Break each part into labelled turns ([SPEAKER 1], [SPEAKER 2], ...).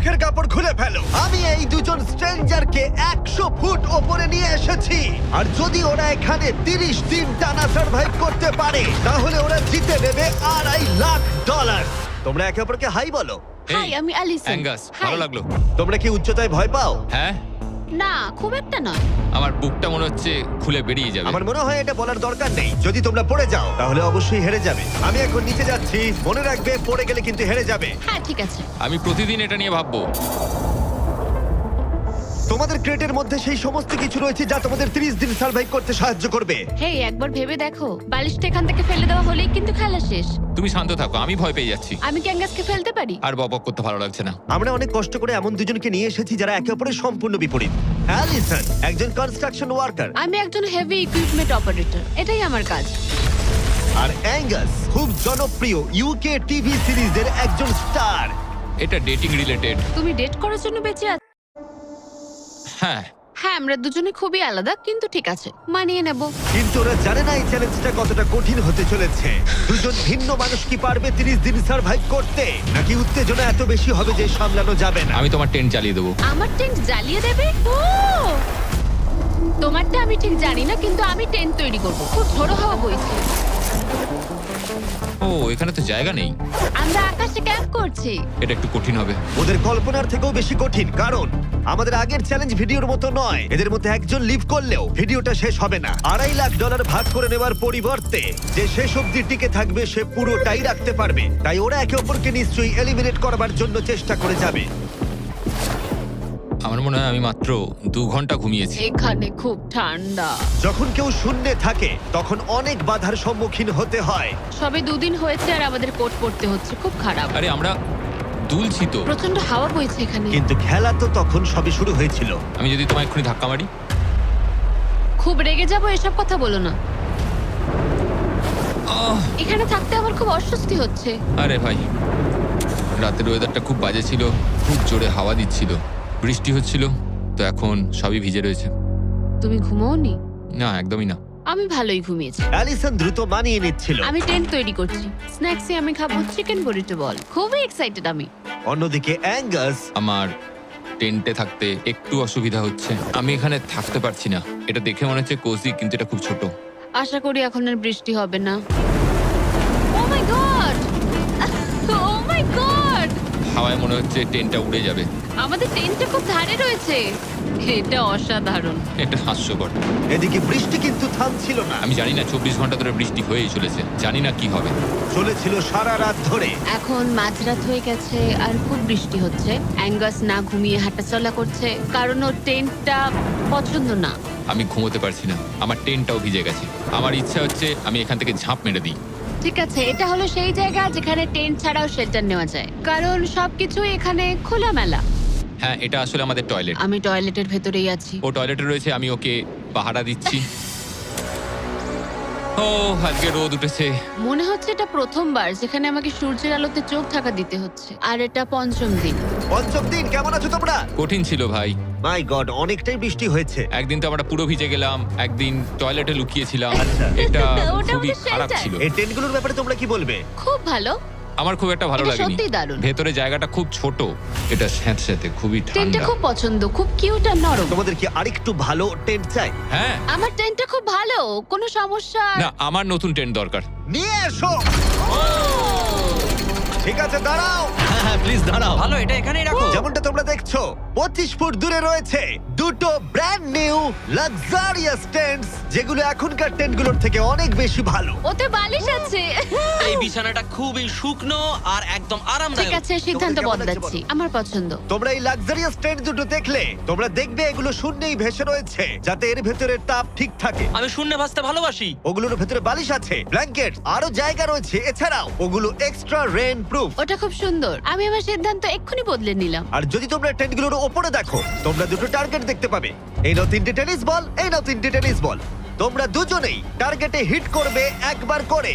[SPEAKER 1] মুখের কাপড় খুলে ফেলো। আমি এই দুজন স্ট্রেঞ্জারকে 100 ফুট ওপরে নিয়ে এসেছি, আর যদি ওরা এখানে 30 দিন টানা সার্ভাইভ করতে পারে তাহলে ওরা জিতে নেবে $2.5 লাখ। তোমরা একে অপরকে হাই বলো।
[SPEAKER 2] হাই, আমি অ্যালিসন।
[SPEAKER 3] অ্যাঙ্গাস, ভালো লাগলো।
[SPEAKER 1] তোমরা কি উচ্চতায় ভয় পাও?
[SPEAKER 3] হ্যাঁ,
[SPEAKER 2] না, খুব একটা নয়।
[SPEAKER 3] আমার বুকটা মনে হচ্ছে খুলে বেরিয়ে যাবে।
[SPEAKER 1] আমার মনে হয় এটা বলার দরকার নেই। যদি তোমরা পড়ে যাও তাহলে অবশ্যই হেরে যাবে। আমি এখন নিচে যাচ্ছি, মনে রাখবে পড়ে গেলে কিন্তু হেরে যাবে।
[SPEAKER 2] হ্যাঁ, ঠিক আছে।
[SPEAKER 3] আমি প্রতিদিন এটা নিয়ে ভাববো।
[SPEAKER 1] তোমাদের ক্রেটের মধ্যে সেই সমস্ত কিছু রয়েছে যা তোমাদের 30 দিন সার্ভাইভ করতে সাহায্য করবে।
[SPEAKER 2] হেই, একবার ভেবে দেখো, বালিশটা এখান থেকে ফেলে দেওয়া হলেই কিন্তু খেলা শেষ।
[SPEAKER 3] তুমি শান্ত থাকো, আমি ভয় পেয়ে যাচ্ছি।
[SPEAKER 2] আমি কি অ্যাঙ্গাসকে ফেলতে পারি?
[SPEAKER 3] আর বকবক করতে ভালো লাগছে না।
[SPEAKER 1] আমরা অনেক কষ্ট করে এমন দুজনকে নিয়ে এসেছি যারা একে অপরের সম্পূর্ণ বিপরীত। অ্যালিসন একজন কনস্ট্রাকশন ওয়ার্কার,
[SPEAKER 2] আমি একজন হেভি ইকুইপমেন্ট অপারেটর, এটাই আমার কাজ।
[SPEAKER 1] আর অ্যাঙ্গাস খুব জনপ্রিয় ইউকে টিভি সিরিজের একজন স্টার।
[SPEAKER 3] এটা ডেটিং রিলেটেড।
[SPEAKER 2] তুমি ডেট করার জন্য বেঁচে আছো?
[SPEAKER 3] হ্যাঁ,
[SPEAKER 2] হ্যাঁ, আমরা দুজনে খুবই আলাদা, কিন্তু ঠিক আছে, মানিয়ে নেব।
[SPEAKER 1] কিন্তু ওরা জানে না এই চ্যালেঞ্জটা কতটা কঠিন হতে চলেছে। দুজন ভিন্ন মানুষ কি পারবে 30 দিন সার্ভাইভ করতে, নাকি উত্তেজনা এত বেশি হবে যে সামলানো যাবে না?
[SPEAKER 3] আমি তোমার টেন্ট জ্বালিয়ে দেবো।
[SPEAKER 2] আমার টেন্ট জ্বালিয়ে দেবে? ও, তোমারটা আমি ঠিক জানি না, কিন্তু আমি টেন্ট তৈরি করব। খুব ঝোড়ো হাওয়া বইছে।
[SPEAKER 3] ও, এখানে তো জায়গা নেই।
[SPEAKER 2] আমরা আকাশে ক্যাম্প করছি।
[SPEAKER 3] এটা একটু কঠিন হবে।
[SPEAKER 1] ওদের কল্পনার থেকেও বেশি কঠিন, কারণ আমাদের আগের চ্যালেঞ্জ ভিডিওর মতো নয়। এদের মধ্যে একজন লিভ করলেও ভিডিওটা শেষ হবে না। $2.5 লাখ ভাগ করে নেওয়ার পরিবর্তে যে শেষ অবধি টিকে থাকবে সে পুরোটাই রাখতে পারবে। তাই ওরা একে অপরকে নিশ্চয়ই এলিমিনেট করবার জন্য চেষ্টা করে যাবে।
[SPEAKER 3] আমার মনে হয় আমি মাত্র 2 ঘন্টা ঘুমিয়েছি।
[SPEAKER 2] এখানে খুব ঠান্ডা।
[SPEAKER 1] যখন কেউ শূন্যে থাকে তখন অনেক বাধার সম্মুখীন হতে হয়।
[SPEAKER 2] সবে 2 দিন হয়েছে আর আমাদের কোট পড়তে হচ্ছে, খুব খারাপ।
[SPEAKER 3] আরে আমরা দুলছি তো।
[SPEAKER 2] প্রচন্ড হাওয়া বইছে এখানে।
[SPEAKER 1] কিন্তু খেলা তো তখন সবে শুরু হয়েছিল।
[SPEAKER 3] আমি যদি তোমায় এক্ষুনি ধাক্কা মারি?
[SPEAKER 2] খুব রেগে যাবো, এসব কথা বলো না।
[SPEAKER 3] আহ!
[SPEAKER 2] এখানে থাকতে আমার খুব অস্বস্তি হচ্ছে।
[SPEAKER 3] আরে ভাই, রাতের ওয়েদারটা খুব বাজে ছিল, খুব জোরে হাওয়া দিচ্ছিল, বৃষ্টি হচ্ছিল, তো এখন সবই ভিজে রয়েছে।
[SPEAKER 2] তুমি ঘুমোওনি?
[SPEAKER 3] না, একদমই না।
[SPEAKER 2] আমি ভালোই ঘুমিয়েছি।
[SPEAKER 1] অ্যালিসন দ্রুত মানিয়ে নিচ্ছিল।
[SPEAKER 2] আমি টেন্ট তৈরি করছি। স্ন্যাক্সে আমি খাবো চিকেন বুরিটো বল। খুবই এক্সাইটেড আমি।
[SPEAKER 1] অন্যদিকে অ্যাঙ্গাস
[SPEAKER 3] আমার টেন্টে থাকতে একটু অসুবিধা হচ্ছে। আমি এখানে থাকতে পারছি না। এটা দেখে মনে হচ্ছে কোজি, কিন্তু এটা খুব ছোট।
[SPEAKER 2] আশা করি এখন আর বৃষ্টি হবে না। ও my God! O my god!
[SPEAKER 3] হাওয়ায় মনে হচ্ছে টেন্টটা উড়ে যাবে।
[SPEAKER 2] আমাদের টেন্টটা খুব ধারে রয়েছে। এটা অসাধারণ।
[SPEAKER 3] এটা হাস্যকর।
[SPEAKER 1] এদিকে বৃষ্টি কিন্তু থামছিল না।
[SPEAKER 3] আমি জানি না, 24 ঘন্টা ধরে বৃষ্টি হয়েই চলেছে। জানি না কি হবে।
[SPEAKER 1] চলেছিল সারা রাত ধরে।
[SPEAKER 2] এখন মাঝরাত হয়ে গেছে আর খুব বৃষ্টি হচ্ছে। অ্যাঙ্গাস না ঘুমিয়ে হাঁটাচলা করছে, কারণ ওর টেন্টটা পছন্দ না।
[SPEAKER 3] আমি ঘুমোতে পারছি না, আমার টেন্টটাও ভিজে গেছে। আমার ইচ্ছা হচ্ছে আমি এখান থেকে ঝাঁপ মেরে দিই।
[SPEAKER 2] ঠিক আছে, এটা হলো সেই জায়গা যেখানে টেন্ট ছাড়াও শেল্টার নেওয়া যায়, কারণ সবকিছু এখানে খোলামেলা।
[SPEAKER 3] হ্যাঁ, এটা আসলে আমাদের টয়লেট।
[SPEAKER 2] আমি টয়লেটের ভেতরেই আছি।
[SPEAKER 3] ও টয়লেটে রয়েছে, আমি ওকে পাহারা দিচ্ছি। ও, আজকে রোদ উঠেছে।
[SPEAKER 2] মনে হচ্ছে এটা প্রথমবার যেখানে আমাকে সূর্যের আলোতে চোখ ঢাকা দিতে হচ্ছে, আর এটা 5ম দিন।
[SPEAKER 1] পঞ্চম দিন, কেমন আছো তোমরা?
[SPEAKER 3] কঠিন ছিল ভাই।
[SPEAKER 1] মাই গড, অনেকটাই বৃষ্টি হয়েছে।
[SPEAKER 3] একদিন তো আমরা পুরো ভিজে গেলাম, একদিন টয়লেটে লুকিয়েছিলাম।
[SPEAKER 1] আচ্ছা।
[SPEAKER 3] এটা
[SPEAKER 2] ওটা
[SPEAKER 3] খুবই
[SPEAKER 2] আমাদের
[SPEAKER 3] খারাপ
[SPEAKER 2] shelter।
[SPEAKER 3] ছিল।
[SPEAKER 1] এই টেন্টগুলোর ব্যাপারে তোমরা কি বলবে?
[SPEAKER 2] খুব ভালো।
[SPEAKER 3] আমার খুব একটা ভালো
[SPEAKER 2] এটা
[SPEAKER 3] লাগেনি।
[SPEAKER 2] সত্যিই দারুণ।
[SPEAKER 3] ভেতরে জায়গাটা খুব ছোট, এটা স্যাঁতস্যাঁতে, খুবই
[SPEAKER 2] টেন্টটা
[SPEAKER 3] ঠান্ডা।
[SPEAKER 2] খুব পছন্দ, খুব কিউট আর নরম।
[SPEAKER 1] তোমাদের কি আরেকটু ভালো টেন্ট চাই?
[SPEAKER 3] হ্যাঁ,
[SPEAKER 2] আমার টেন্টটা খুব ভালো, কোনো সমস্যা।
[SPEAKER 3] না, আমার নতুন টেন্ট দরকার।
[SPEAKER 1] নিয়ে এসো। ঠিক আছে, দাঁড়াও।
[SPEAKER 4] হ্যাঁ প্লিজ দাঁড়াও। ভালো, এটা এখানেই রাখো।
[SPEAKER 1] যেমনটা তোমরা দেখছো 25 ফুট দূরে রয়েছে দুটো ব্র্যান্ড নিউ লাক্সারিয়াস টেন্টস, যেগুলো এখনকার টেন্টগুলোর থেকে অনেক বেশি ভালো।
[SPEAKER 2] ওতে বালিশ আছে।
[SPEAKER 4] এই বিছানাটা খুবই শুকনো আর একদম
[SPEAKER 2] ঠিক
[SPEAKER 4] আরামদায়ক।
[SPEAKER 2] আছে, সিদ্ধান্ত
[SPEAKER 1] তোমাদের কেমন লাগছে
[SPEAKER 2] বদলাচ্ছি,
[SPEAKER 1] বলো?
[SPEAKER 2] আমার পছন্দ।
[SPEAKER 1] তোমরা এই লাক্সারিয়াস টেন্ট দুটো দেখলে তোমরা দেখবে এগুলো শূন্যেই ভেসে রয়েছে, যাতে এর ভেতরে তাপ ঠিক থাকে।
[SPEAKER 4] আমি শূন্যে ভাসতে ভালোবাসি।
[SPEAKER 1] ওগুলোর ভেতরে বালিশ আছে, ব্ল্যাঙ্কেট, আরো জায়গা রয়েছে। এছাড়াও ওগুলো এক্সট্রা রেন প্রুফ।
[SPEAKER 2] ওটা খুব সুন্দর। আমি আমার সিদ্ধান্ত এক্ষুনি বদলে নিলাম।
[SPEAKER 1] আর যদি তোমরা টেন্টগুলোর ওপরে দেখো, তোমরা দুটো টার্গেট দেখতে পাবে। এই নাও 3টে টেনিস বল, এই নাও 3টে টেনিস বল। তোমরা দুজনেই টার্গেটে হিট করবে একবার করে,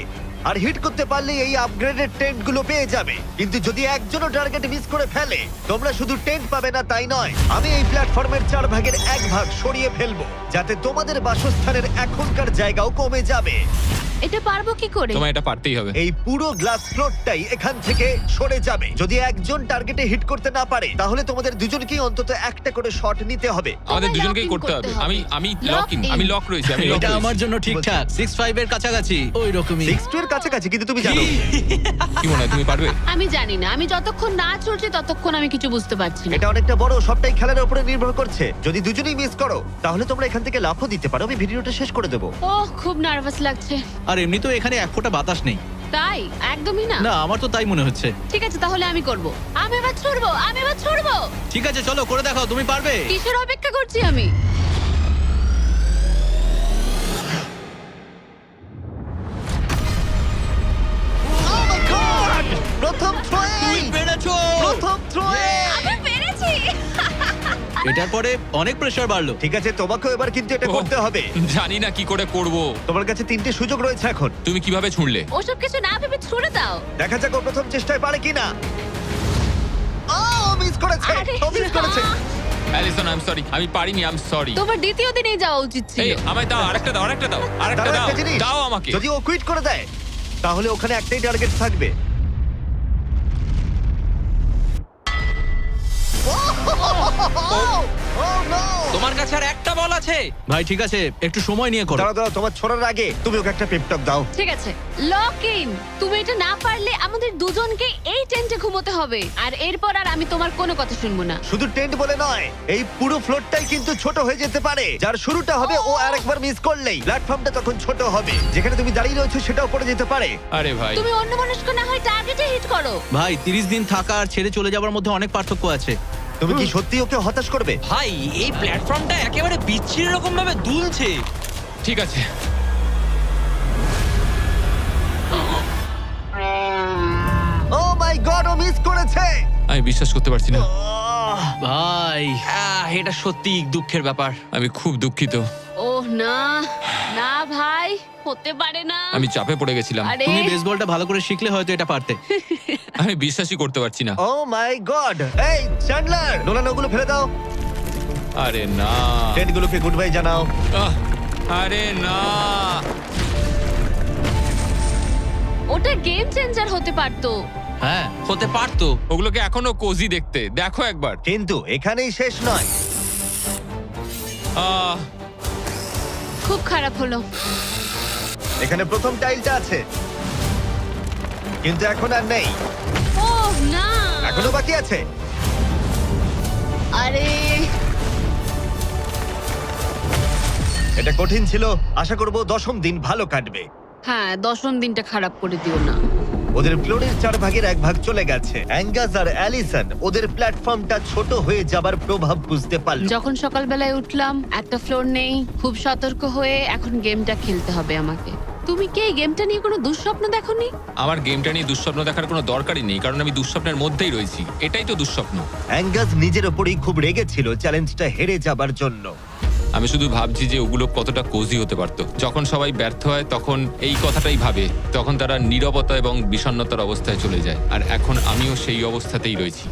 [SPEAKER 1] আর হিট করতে পারলে এই আপগ্রেডেড টেন্টগুলো পেয়ে যাবে। কিন্তু যদি একজনও টার্গেট মিস করে ফেলে, তোমরা শুধু টেন্ট পাবে না তাই নয়, আমি এই প্ল্যাটফর্মের 4 ভাগের 1 ভাগ সরিয়ে ফেলবো, যাতে তোমাদের বাসস্থানের এখনকার জায়গাও কমে যাবে।
[SPEAKER 2] এটা পারবো কি করে?
[SPEAKER 3] তোমায় এটা পারতেই হবে।
[SPEAKER 1] এই পুরো গ্লাস ফ্লোরটাই এখান থেকে সরে যাবে। যদি একজন টার্গেটে হিট করতে না পারে তাহলে তোমাদের দুজনকেই অন্তত একটা করে শট নিতে হবে।
[SPEAKER 3] আমাদের
[SPEAKER 2] তোমায়
[SPEAKER 3] দুজনকেই
[SPEAKER 2] lock in
[SPEAKER 3] করতে হবে।
[SPEAKER 2] করতে
[SPEAKER 3] আমি
[SPEAKER 2] হবে।
[SPEAKER 3] আমি
[SPEAKER 2] Lock
[SPEAKER 3] লক ইন,
[SPEAKER 2] in।
[SPEAKER 3] আমি লক রয়েছি, আমি লক
[SPEAKER 5] এটা
[SPEAKER 3] রয়েছি।
[SPEAKER 5] আমার জন্য ঠিকঠাক 6-5 এর কাছাকাছি ওই রকমই।
[SPEAKER 1] 6 এর কাছাকাছি, কিন্তু তুমি জানো
[SPEAKER 3] কি মনে হয় তুমি পারবে?
[SPEAKER 2] আমি জানি না, আমি যতক্ষণ না চলছে ততক্ষণ আমি কিছু বুঝতে পারছি না।
[SPEAKER 1] এটা অনেকটা বড়, সবটাই খেলার উপরে নির্ভর করছে। যদি দুজনেই মিস করো তাহলে তোমরা এখান থেকে লাফও দিতে পারো। আমি ভিডিওটা শেষ করে দেবো।
[SPEAKER 2] ওহ, খুব নার্ভাস লাগছে।
[SPEAKER 5] আর এমনি তো এখানে এক ফোঁটা বাতাস নেই।
[SPEAKER 2] তাই? একদমই না।
[SPEAKER 5] না আমার তো তাই মনে হচ্ছে।
[SPEAKER 2] ঠিক আছে, তাহলে আমি করব। আমি এবার ছুড়বো, আমি এবার ছুড়বো।
[SPEAKER 5] ঠিক আছে চলো করে দেখাও, তুমি পারবে।
[SPEAKER 2] কিসের অপেক্ষা করছি আমি?
[SPEAKER 1] Oh my God! প্রথম থ্রোয়ে!
[SPEAKER 5] পেরেছো।
[SPEAKER 1] প্রথম থ্রোয়ে!
[SPEAKER 2] আমি পেরেছি।
[SPEAKER 5] এটার পরে অনেক প্রেসার বাড়লো।
[SPEAKER 1] ঠিক আছে, তোমাকেও এবার কিন্তু এটা
[SPEAKER 3] ওহ,
[SPEAKER 1] করতে হবে।
[SPEAKER 3] জানি না কি করে করব।
[SPEAKER 1] তোমার কাছে 3টে সুযোগ রয়েছে এখন।
[SPEAKER 3] তুমি কিভাবে ছুঁড়লে?
[SPEAKER 2] ওসব কিছু না ভেবে ছুড়ে দাও।
[SPEAKER 1] দেখা যাক ও প্রথম চেষ্টায় পারে কিনা। ও মিস করেছে,
[SPEAKER 2] আরে
[SPEAKER 1] ও মিস করেছে।
[SPEAKER 2] না।
[SPEAKER 3] অ্যালিসন, আই এম সরি, আমি পারিনি, আই এম সরি।
[SPEAKER 2] তোমার দ্বিতীয় দিনেই যাওয়া উচিত ছিল।
[SPEAKER 3] এই আমায় দাও, আরেকটা দাও, আরেকটা দাও, আরেকটা
[SPEAKER 1] দাঁড়াও,
[SPEAKER 3] দাও,
[SPEAKER 1] একটা জিনিস।
[SPEAKER 3] দাও আমাকে।
[SPEAKER 1] যদি ও কুইট করে দেয় তাহলে ওখানে একটাই টার্গেট থাকবে। Oh, no!
[SPEAKER 4] তোমার কাছে আর একটা বল আছে।
[SPEAKER 5] ভাই ঠিক আছে একটু সময় নিয়ে করো।
[SPEAKER 1] দাঁড়াও, দাঁড়াও, তোমার ছোড়ার আগে তুমি ওকে একটা পেপটক দাও।
[SPEAKER 2] ঠিক আছে, লক ইন। তুমি এটা না পারলে আমাদের দুজনকে এই টেন্টে ঘুমোতে হবে। আর এরপর আর আমি তোমার কোনো কথা শুনবো না।
[SPEAKER 1] শুধু টেন্ট বলে নয়, এই পুরো ফ্লোরটাই কিন্তু ছোট হয়ে যেতে পারে। যার শুরুটা হবে ও আরেকবার মিস করলেই প্ল্যাটফর্মটা তখন ছোট হবে। যেখানে তুমি দাঁড়িয়ে রয়েছো সেটাও পড়ে যেতে পারে।
[SPEAKER 3] আরে ভাই,
[SPEAKER 2] তুমি অন্যমনস্ক না হয় টার্গেটে হিট করো।
[SPEAKER 5] ভাই 30 দিন থাকা আর ছেড়ে চলে যাওয়ার মধ্যে অনেক পার্থক্য আছে।
[SPEAKER 1] তুমি কি সত্যি ওকে হতাশ করবে?
[SPEAKER 4] ভাই এই প্ল্যাটফর্মটা একেবারে বিচ্ছিরি রকম ভাবে দুলছে।
[SPEAKER 3] ঠিক আছে।
[SPEAKER 1] ও মাই গড, ও মিস করেছে।
[SPEAKER 3] আমি বিশ্বাস করতে পারছি না।
[SPEAKER 5] ভাই
[SPEAKER 4] এটা সত্যি দুঃখের ব্যাপার।
[SPEAKER 3] আমি খুব দুঃখিত।
[SPEAKER 2] ওহ না, না ভাই, হতে পারে না।
[SPEAKER 3] আমি চাপে পড়ে গেছিলাম।
[SPEAKER 2] আরে
[SPEAKER 5] তুমি বেসবলটা ভালো করে শিখলে হয়তো এটা পারতে।
[SPEAKER 3] আমি বিশ্বাসই করতে পারছি না।
[SPEAKER 1] ও মাই গড। এই চ্যান্ডলার, নোলান ওগুলো ফেলে দাও।
[SPEAKER 3] আরে না,
[SPEAKER 1] টেন্টগুলোকে গুড বাই জানাও।
[SPEAKER 3] আহ, আরে না।
[SPEAKER 2] ওটা গেম চেঞ্জার হতে পারতো।
[SPEAKER 5] হ্যাঁ
[SPEAKER 4] হতে পারতো।
[SPEAKER 3] ওগুলোকে এখনো কোজি দেখতে, দেখো একবার।
[SPEAKER 1] কিন্তু এখানেই শেষ নয়।
[SPEAKER 3] আহ,
[SPEAKER 2] খুব খারাপ হলো।
[SPEAKER 1] এখানে প্রথম টাইলটা আছে, কিন্তু এখন আর নেই।
[SPEAKER 2] ওহ না।
[SPEAKER 1] এখনো বাকি আছে।
[SPEAKER 2] আরে
[SPEAKER 1] এটা কঠিন ছিল। আশা করব 10ম দিন ভালো কাটবে।
[SPEAKER 2] হ্যাঁ, 10ম দিনটা খারাপ করে দিও না।
[SPEAKER 1] ওদের ফ্লোরের 4 ভাগের 1 ভাগ চলে গেছে। অ্যাঙ্গাস আর অ্যালিসন ওদের প্ল্যাটফর্মটা ছোট হয়ে যাবার প্রভাব বুঝতে পারল।
[SPEAKER 2] যখন সকালবেলায় উঠলাম, একটা ফ্লোর নেই। খুব সতর্ক হয়ে এখন গেমটা খেলতে হবে আমাকে। তুমি কি এই গেমটা নিয়ে কোনো দুঃস্বপ্ন দেখোনি?
[SPEAKER 3] আমার গেমটা নিয়ে দুঃস্বপ্ন দেখার কোনো দরকারই নেই, কারণ আমি দুঃস্বপ্নের মধ্যেই রয়েছি। এটাই তো দুঃস্বপ্ন।
[SPEAKER 1] অ্যাঙ্গাস নিজের ওপরেই খুব রেগেছিল চ্যালেঞ্জটা হেরে যাবার জন্য।
[SPEAKER 3] আমি শুধু ভাবছি যে ওগুলো কতটা কোজি হতে পারতো। যখন সবাই ব্যর্থ হয় তখন এই কথাটাই ভাবে, তখন তারা নীরবতা এবং বিষণ্ণতার অবস্থায় চলে যায়। আর এখন আমিও সেই অবস্থাতেই রয়েছি।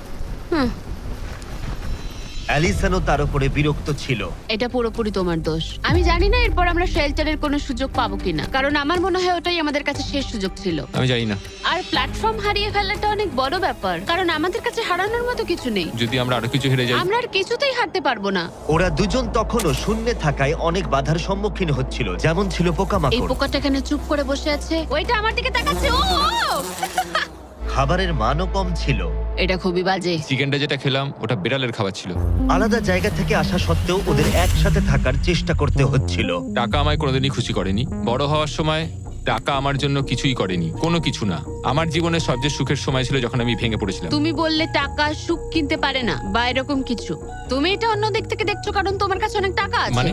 [SPEAKER 1] অ্যালিসনও তার উপরে বিরক্ত ছিল।
[SPEAKER 2] এটা পুরোপুরি তোমার দোষ। আমি জানি না এরপর আমরা শেল্টারের কোনো সুযোগ পাবো কিনা, কারণ আমার মনে হয় ওটাই আমাদের কাছে শেষ সুযোগ ছিল।
[SPEAKER 3] আমি জানি না,
[SPEAKER 2] আর প্ল্যাটফর্ম হারিয়ে ফেলাটা অনেক বড় ব্যাপার, কারণ আমাদের কাছে হারানোর মতো কিছু নেই।
[SPEAKER 3] যদি আমরা আরো কিছু হেরে যাই।
[SPEAKER 2] আমরা আর কিছুতেই হারতে পারবো না।
[SPEAKER 1] ওরা দুজন তখনও শূন্যে থাকায় অনেক বাধার সম্মুখীন হচ্ছিল, যেমন ছিল
[SPEAKER 2] এই
[SPEAKER 1] পোকামাকড়।
[SPEAKER 2] পোকাটা এখানে চুপ করে বসে আছে, ওইটা আমার দিকে তাকাচ্ছে। ও
[SPEAKER 1] খাবারের মানও কম ছিল।
[SPEAKER 2] এটা খুবই বাজে।
[SPEAKER 3] চিকেনটা যেটা খেলাম ওটা বিড়ালের খাবার ছিল।
[SPEAKER 1] আলাদা জায়গা থেকে আসা সত্ত্বেও ওদের একসাথে থাকার চেষ্টা করতে হচ্ছিল।
[SPEAKER 3] টাকা আমায় কোনোদিনই খুশি করেনি। বড় হওয়ার সময় টাকা আমার জন্য কিছুই করেনি, কোনো কিছু না। আমার জীবনের সবচেয়ে সুখের সময় ছিল যখন আমি ভেঙে পড়েছিলাম।
[SPEAKER 2] তুমি বললে টাকা সুখ কিনতে পারে না বা এরকম কিছু। তুমি এটা অন্য দিক থেকে দেখছো কারণ তোমার কাছে অনেক টাকা আছে।
[SPEAKER 3] মানে?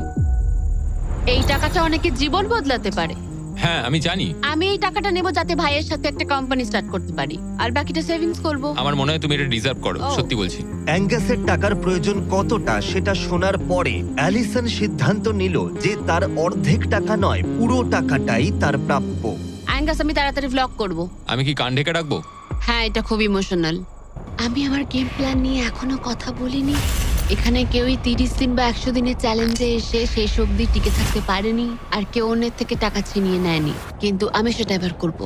[SPEAKER 2] এই টাকাটা অনেকের জীবন বদলাতে পারে।
[SPEAKER 3] হ্যাঁ আমি জানি।
[SPEAKER 2] আমি এই টাকাটা নেব যাতে ভাইয়ের সাথে একটা কোম্পানি স্টার্ট করতে পারি, আর বাকিটা সেভিংস করব।
[SPEAKER 3] আমার মনে হয় তুমি এটা ডিজার্ভ করো,
[SPEAKER 2] ও।
[SPEAKER 3] সত্যি বলছি।
[SPEAKER 1] অ্যাঙ্গাসের টাকার প্রয়োজন কতটা সেটা শোনার পরে অ্যালিসন সিদ্ধান্ত নিল যে তার অর্ধেক টাকা নয়, পুরো টাকাটাই তার প্রাপ্য।
[SPEAKER 2] অ্যাঙ্গাস, আমি তাড়াতাড়ি ভ্লগ করব।
[SPEAKER 3] আমি কি কান ঢেকে রাখবো?
[SPEAKER 2] হ্যাঁ, এটা খুব ইমোশনাল। আমি আমার গেম প্ল্যান নিয়ে এখনো কথা বলিনি। এখানে কেউই 30 দিন বা 100 দিনের চ্যালেঞ্জে এসে শেষ অবধি টিকে থাকতে পারেনি, আর কেউ অন্যের থেকে টাকা ছিনিয়ে নেয়নি। কিন্তু আমি সেটা এবার করব।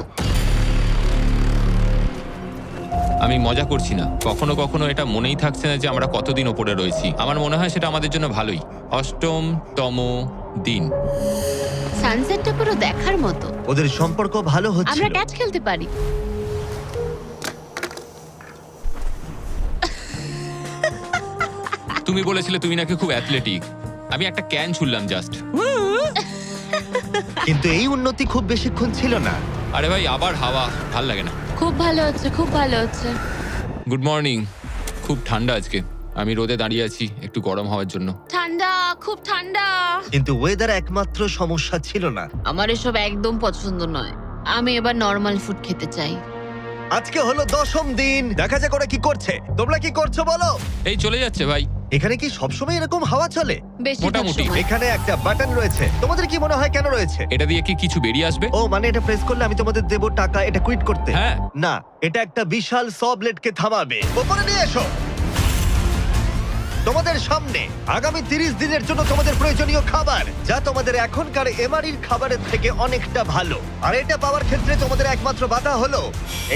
[SPEAKER 3] আমি মজা করছি না, কখনো কখনো এটা মনেই থাকছে না যে আমরা কতদিন ওপরে রয়েছি। আমার মনে হয় সেটা আমাদের জন্য ভালোই। 8তম দিন।
[SPEAKER 2] সানসেটটা পুরো দেখার মতো।
[SPEAKER 1] ওদের সম্পর্ক ভালো
[SPEAKER 2] আমরা
[SPEAKER 1] হচ্ছিল।
[SPEAKER 2] ক্যাচ খেলতে পারি।
[SPEAKER 3] তুমি বলেছিলে তুমি নাকি খুব অ্যাথলেটিক। আমি একটা ক্যান ছুড়লাম জাস্ট।
[SPEAKER 1] কিন্তু এই উন্নতি খুব বেশিক্ষণ ছিল না।
[SPEAKER 3] আরে ভাই, আবার হাওয়া, ভাল লাগে না।
[SPEAKER 2] খুব ভালো হচ্ছে, খুব ভালো হচ্ছে।
[SPEAKER 3] Good morning. খুব ঠান্ডা আজকে। আমি রোদে দাঁড়িয়ে আছি একটু গরম হওয়ার জন্য।
[SPEAKER 2] ঠান্ডা, খুব ঠান্ডা।
[SPEAKER 1] কিন্তু ওয়েদার একমাত্র সমস্যা ছিল না।
[SPEAKER 2] আমার এসব একদম পছন্দ নয়। আমি এবার নর্মাল ফুড খেতে চাই।
[SPEAKER 1] আজকে হলো 10ম দিন। দেখা যাক ওরা কি করছে। তোমরা কি করছো বলো?
[SPEAKER 3] এই চলে যাচ্ছে ভাই।
[SPEAKER 1] এখানে কি সবসময় এরকম হাওয়া চলে?
[SPEAKER 2] বেশিরভাগ
[SPEAKER 3] মোটামুটি।
[SPEAKER 2] সময়।
[SPEAKER 1] এখানে একটা বাটন রয়েছে। তোমাদের কি মনে হয় কেন রয়েছে?
[SPEAKER 3] এটা দিয়ে কি কিছু বেরিয়ে আসবে?
[SPEAKER 1] ও মানে এটা প্রেস করলে আমি তোমাদের দেবো টাকা এটা কুইট করতে?
[SPEAKER 3] হ্যাঁ।
[SPEAKER 1] না, এটা একটা বিশাল স ব্লেডকে থামাবে। উপরে নিয়ে এসো। তোমাদের সামনে আগামী 30 দিনের জন্য তোমাদের প্রয়োজনীয় খাবার, যা তোমাদের এখনকার এমআরইর খাবারের থেকে অনেকটা ভালো। আর এটা পাওয়ার ক্ষেত্রে তোমাদের একমাত্র বাধা হলো